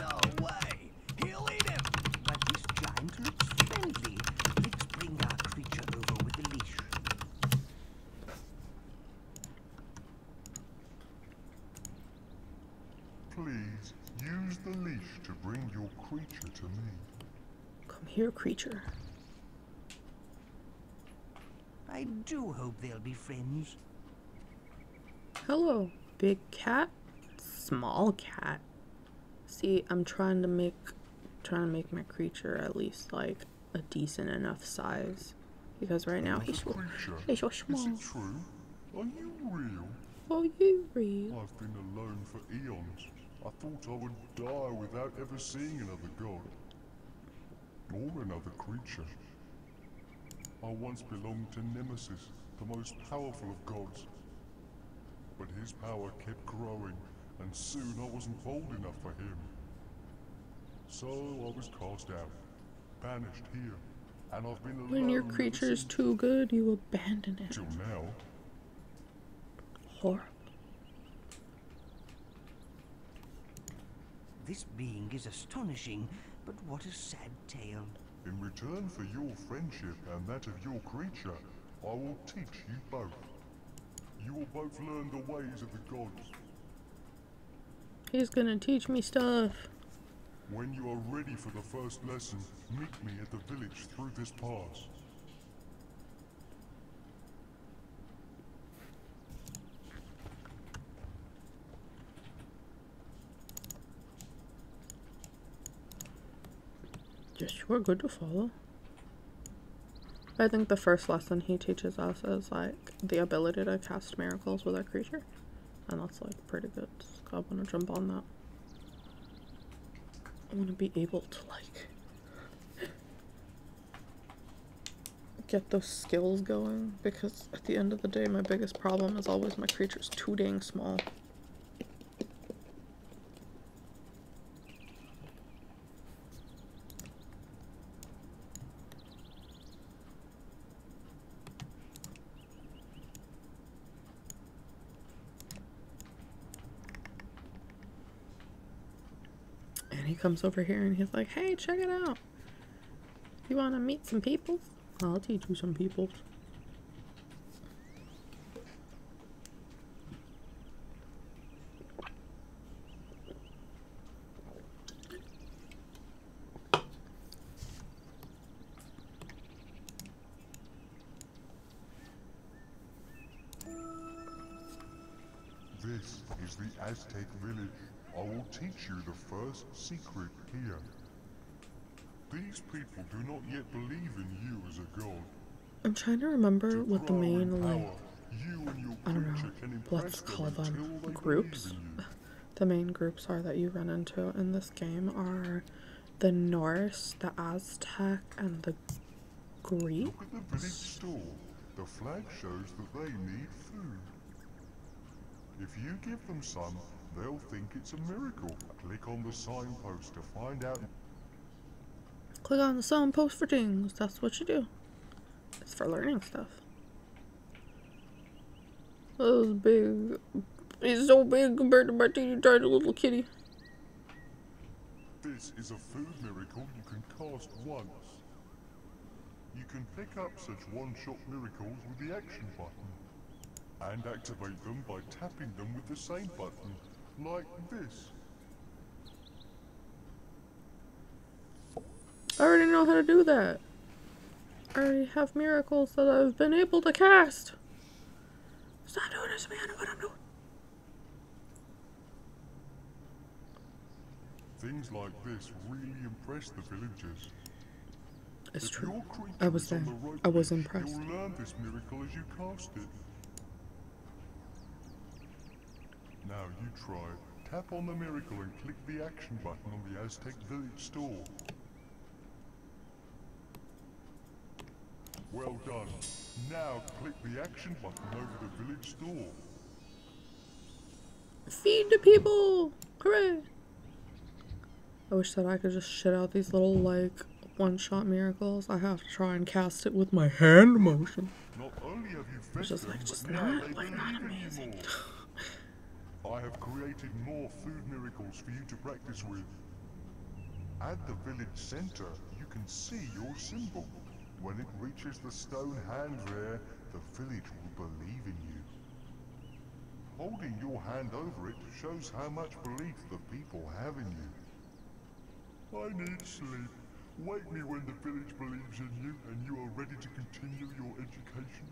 No way! He'll eat him! But this giant looks friendly. Let's bring our creature over with a leash. Please, use the leash to bring your creature to me. Come here, creature. I do hope they'll be friends. Hello, big cat, small cat. See, I'm trying to make my creature at least like a decent enough size, because right now he's so Creature, small. is it true? Are you real? Oh, you real? I've been alone for eons. I thought I would die without ever seeing another god. Or another creature. I once belonged to Nemesis, the most powerful of gods. But his power kept growing, and soon I wasn't bold enough for him. So I was cast out, banished here, and I've been alone When your ever creature's since. too good, you abandon it. Till now. Horrible. This being is astonishing, but what a sad tale. In return for your friendship and that of your creature, I will teach you both. You will both learn the ways of the gods. He's gonna teach me stuff. When you are ready for the first lesson, meet me at the village through this pass. Yes, you are good to follow. I think the first lesson he teaches us is like the ability to cast miracles with our creature. And that's like pretty good. So I want to jump on that. I want to be able to like get those skills going, because at the end of the day my biggest problem is always my creature's too dang small. He comes over here and he's like, hey, check it out. You want to meet some people? I'll teach you some people. This is the Aztec village. I will teach you the first secret here. These people do not yet believe in you as a god. I'm trying to remember what the grow in main, like, power, you and your I don't know, creature can impress let's them call until them they groups. believe in you. The main groups are that you run into in this game are the Norse, the Aztec, and the Greek. Look at the village store. The flag shows that they need food. If you give them some, they'll think it's a miracle. Click on the signpost to find out. Click on the signpost for things. That's what you do. It's for learning stuff. That was big. He's so big compared to my teeny tiny little kitty. This is a food miracle you can cast once. You can pick up such one-shot miracles with the action button, and activate them by tapping them with the same button, like this. I already know how to do that. I already have miracles that I've been able to cast. Stop doing this to me, I know what I'm doing. Things like this really impress the villagers. It's If true. your creature I was is on there. the right I was path, impressed. You'll learn this miracle as you cast it. Now you try. Tap on the miracle and click the action button on the Aztec village store. Well done. Now click the action button over the village store. Feed the people! Hooray! I wish that I could just shit out these little, like, one-shot miracles. I have to try and cast it with my hand motion. Not only have you fed It's just them, like, just but now not, they like, not believe in you amazing. more. I have created more food miracles for you to practice with. At the village center, you can see your symbol. When it reaches the stone hand there, the village will believe in you. Holding your hand over it shows how much belief the people have in you. I need sleep. Wake me when the village believes in you and you are ready to continue your education.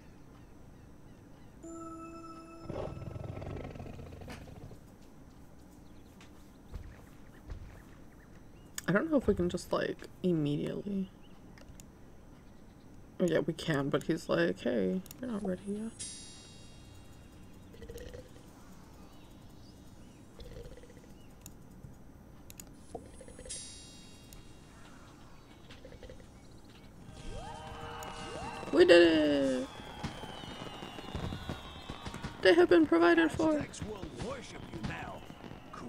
I don't know if we can just, like, immediately... Oh, yeah, we can, but he's like, hey, you're not ready yet. We did it! They have been provided for. Aztecs will worship you now. Cool.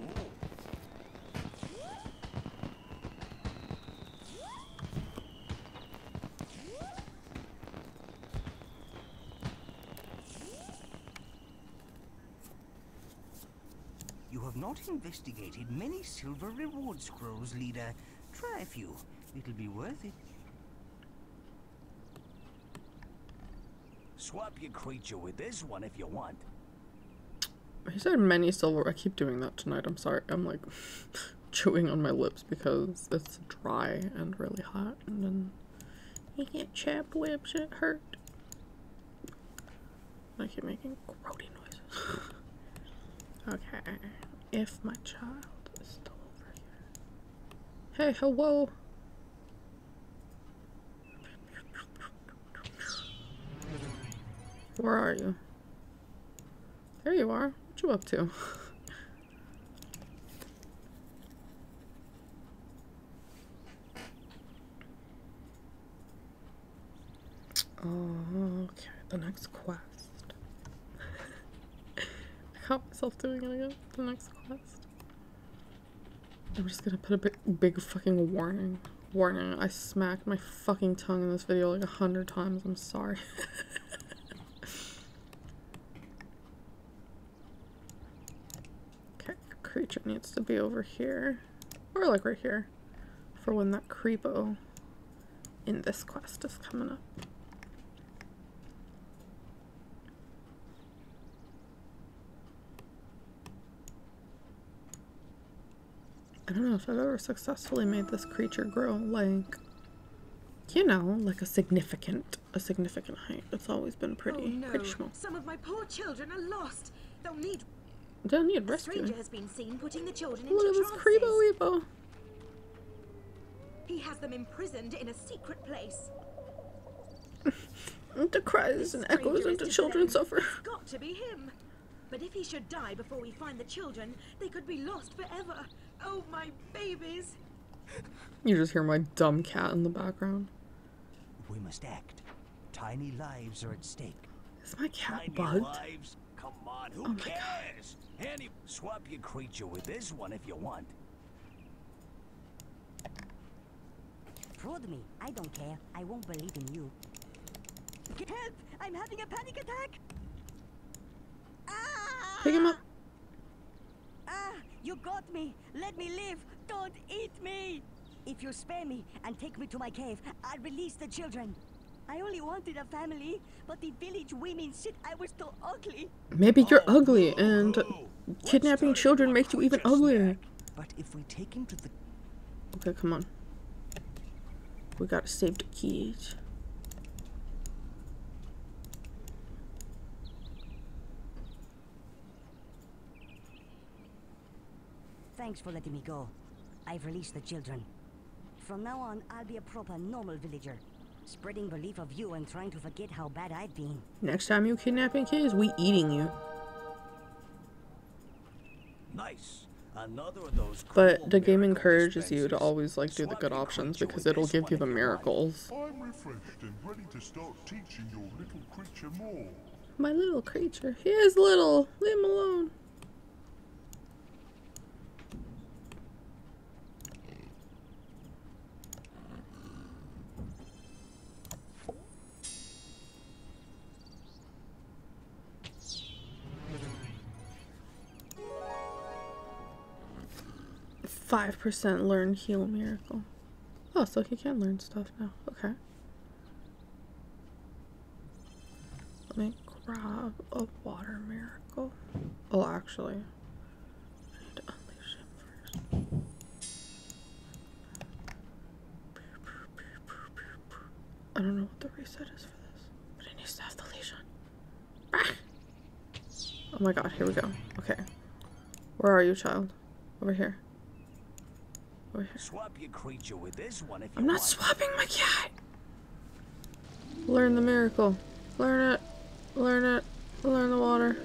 You have not investigated many silver reward scrolls, leader. Try a few. It'll be worth it. Swap your creature with this one if you want. He said many silver. I keep doing that tonight. I'm sorry. I'm like chewing on my lips because it's dry and really hot. And then you get chapped lips. It hurt. I keep making grody noises. Okay. If my child is still over here. Hey, hello. Where are you? There you are. What you up to? Oh, okay. The next quest. I caught myself doing it again. The next quest. I'm just gonna put a big fucking warning. Warning. I smacked my fucking tongue in this video like 100 times. I'm sorry. Creature needs to be over here, or like right here, for when that creepo in this quest is coming up. I don't know if I've ever successfully made this creature grow, like, you know, like a significant height. It's always been pretty, Oh no, pretty small. some of my poor children are lost. They'll need... They'll need A stranger rescuing. has been seen putting the children Look at into this trances. creepo weepo. He has them imprisoned in a secret place. The cries and echoes of the children suffer. It's got to be him. But if he should die before we find the children, they could be lost forever. Oh, my babies. You just hear my dumb cat in the background. We must act. Tiny lives are at stake. Is my cat Tiny bugged? lives? Come on, who Oh my cares? Any swap your creature with this one if you want. Prod me. I don't care. I won't believe in you. Help! I'm having a panic attack! Ah! Pick him up. Ah! You got me! Let me live! Don't eat me! If you spare me and take me to my cave, I'll release the children. I only wanted a family, but the village women said I was so ugly. Maybe you're ugly, and kidnapping children makes you even uglier. But if we take him to the... Okay, come on. We gotta save the kids. Thanks for letting me go. I've released the children. From now on, I'll be a proper normal villager. Spreading belief of you and trying to forget how bad I've been. Next time you kidnapping kids, we eating you. Nice. Another of those But the game miracle encourages you to dispenses. always like do the Swap good your options creature because with it'll this give one you the if you want. miracles. I'm refreshed and ready to start teaching your little creature more. My little creature. He is little. Leave him alone. %, learn heal miracle. Oh, so he can learn stuff now. Okay. Let me grab a water miracle. Oh, actually, I need to unleash him first. I don't know what the reset is for this, but it needs to have the leash on. Ah! Oh my god, here we go. Okay. Where are you, child? Over here. Over here. Swap your creature with this one if you I'm not want. swapping my cat! Learn the miracle. Learn it. Learn it. Learn the water.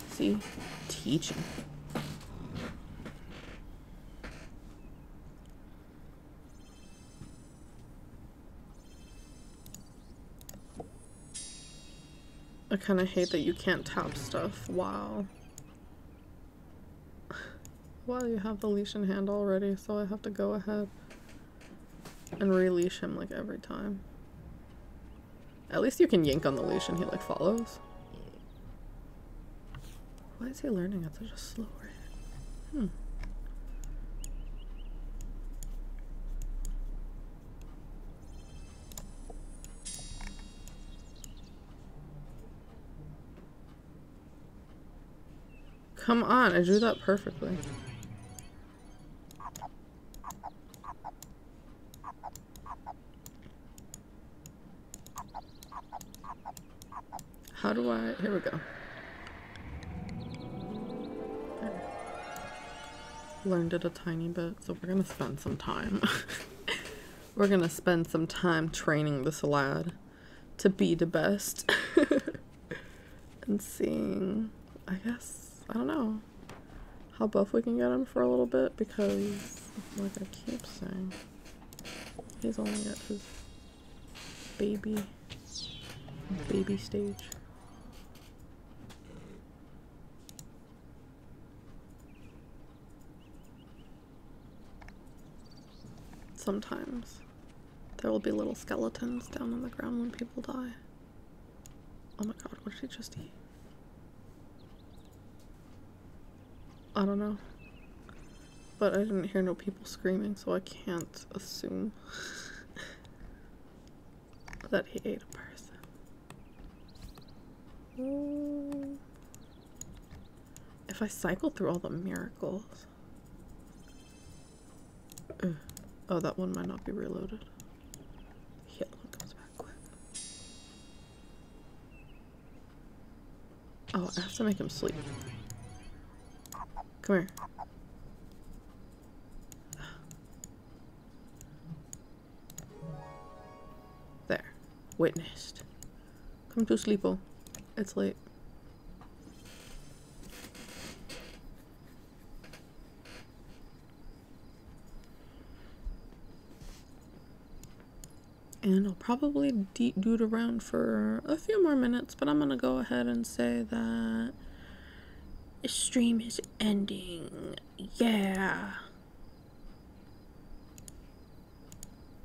See? Teaching. I kind of hate that you can't tap stuff. Wow. Well, you have the leash in hand already, so I have to go ahead and releash him like every time. At least you can yank on the leash and he like follows. Why is he learning at such a slow rate? Come on, I drew that perfectly. How do I... Here we go. There. Learned it a tiny bit, so we're gonna spend some time. We're gonna spend some time training this lad to be the best. And seeing, I guess, I don't know, how buff we can get him for a little bit, because, like I keep saying, he's only at his baby stage. Sometimes there will be little skeletons down on the ground when people die. Oh my god, what did he just eat? I don't know. But I didn't hear no people screaming, so I can't assume that he ate a person. Oh. If I cycle through all the miracles... Ugh. Oh, that one might not be reloaded. The yellow one comes back quick. Oh, I have to make him sleep. Come here. There. Witnessed. Come to sleepo. It's late. And I'll probably dude around for a few more minutes, but I'm gonna go ahead and say that the stream is ending. Yeah.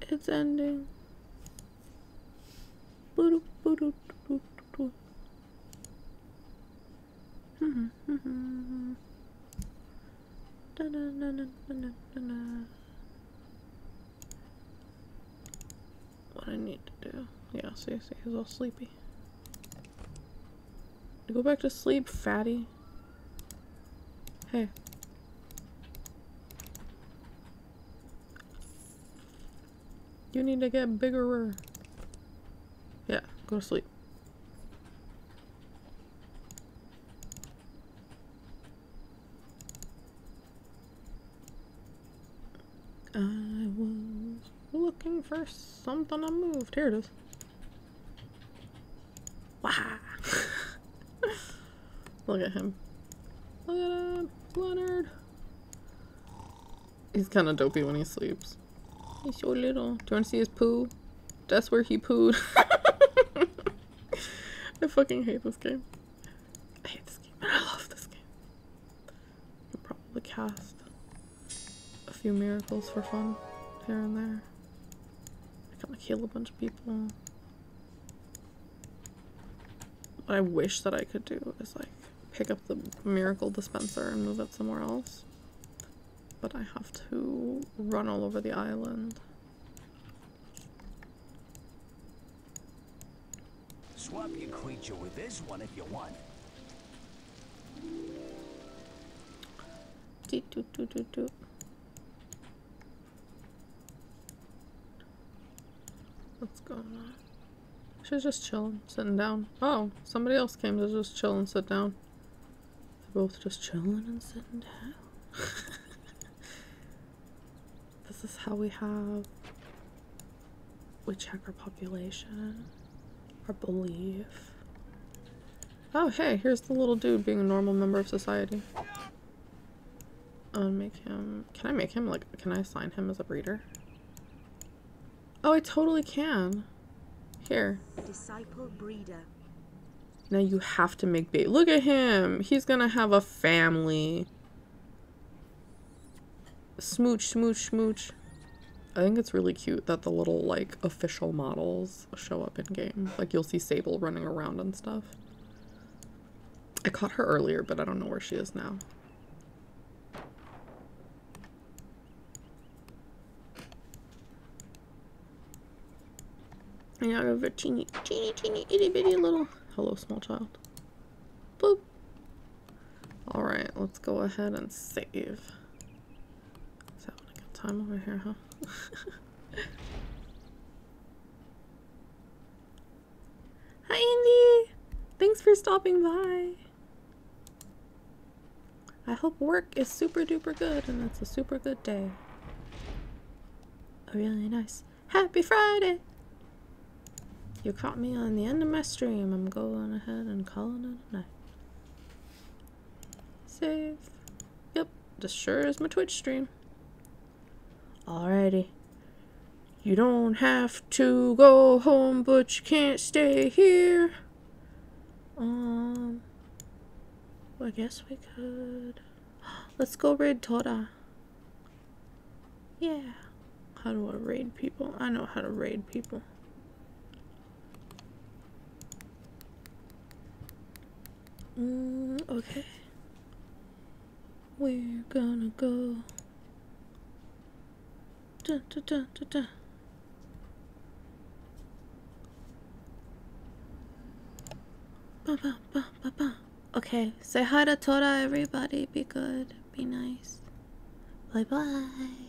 It's ending. What I need to do. Yeah, see, he's all sleepy. Go back to sleep, fatty. Hey. You need to get bigger. Yeah, go to sleep. I was looking for something I moved. Here it is. Wow. Look at him. Look at him. Leonard. He's kind of dopey when he sleeps. He's so little. Do you want to see his poo? That's where he pooed. I fucking hate this game. I hate this game. And I love this game. I'll probably cast a few miracles for fun here and there. I gotta kill a bunch of people. What I wish that I could do is like pick up the miracle dispenser and move it somewhere else. But I have to run all over the island. Swap your creature with this one if you want. What's going on? She's just chilling, sitting down. Oh, somebody else came to just chill and sit down. They're both just chilling and sitting down. This is how we check our population, our belief. Oh, hey, here's the little dude being a normal member of society. Make him, can I make him, like, can I assign him as a breeder? Oh, I totally can. Here. Disciple breeder. Now you have to make bait. Look at him. He's gonna have a family. Smooch, smooch, smooch. I think it's really cute that the little, like, official models show up in game. Like, you'll see Sable running around and stuff. I caught her earlier, but I don't know where she is now. And out of a teeny, itty bitty little... Hello, small child. Boop. Alright, let's go ahead and save. Is that when I got time over here, huh? Hi, Andy! Thanks for stopping by. I hope work is super duper good and it's a super good day. A really nice happy Friday! You caught me on the end of my stream. I'm going ahead and calling it a night. Save. Yep, this sure is my Twitch stream. Alrighty. You don't have to go home, but you can't stay here. I guess we could. Let's go raid Tora. Yeah. How do I raid people? I know how to raid people. Okay. We're gonna go. Da, da, da, da, da. Ba, ba, ba, ba, ba. Okay, say hi to Tora, everybody. Be good. Be nice. Bye bye.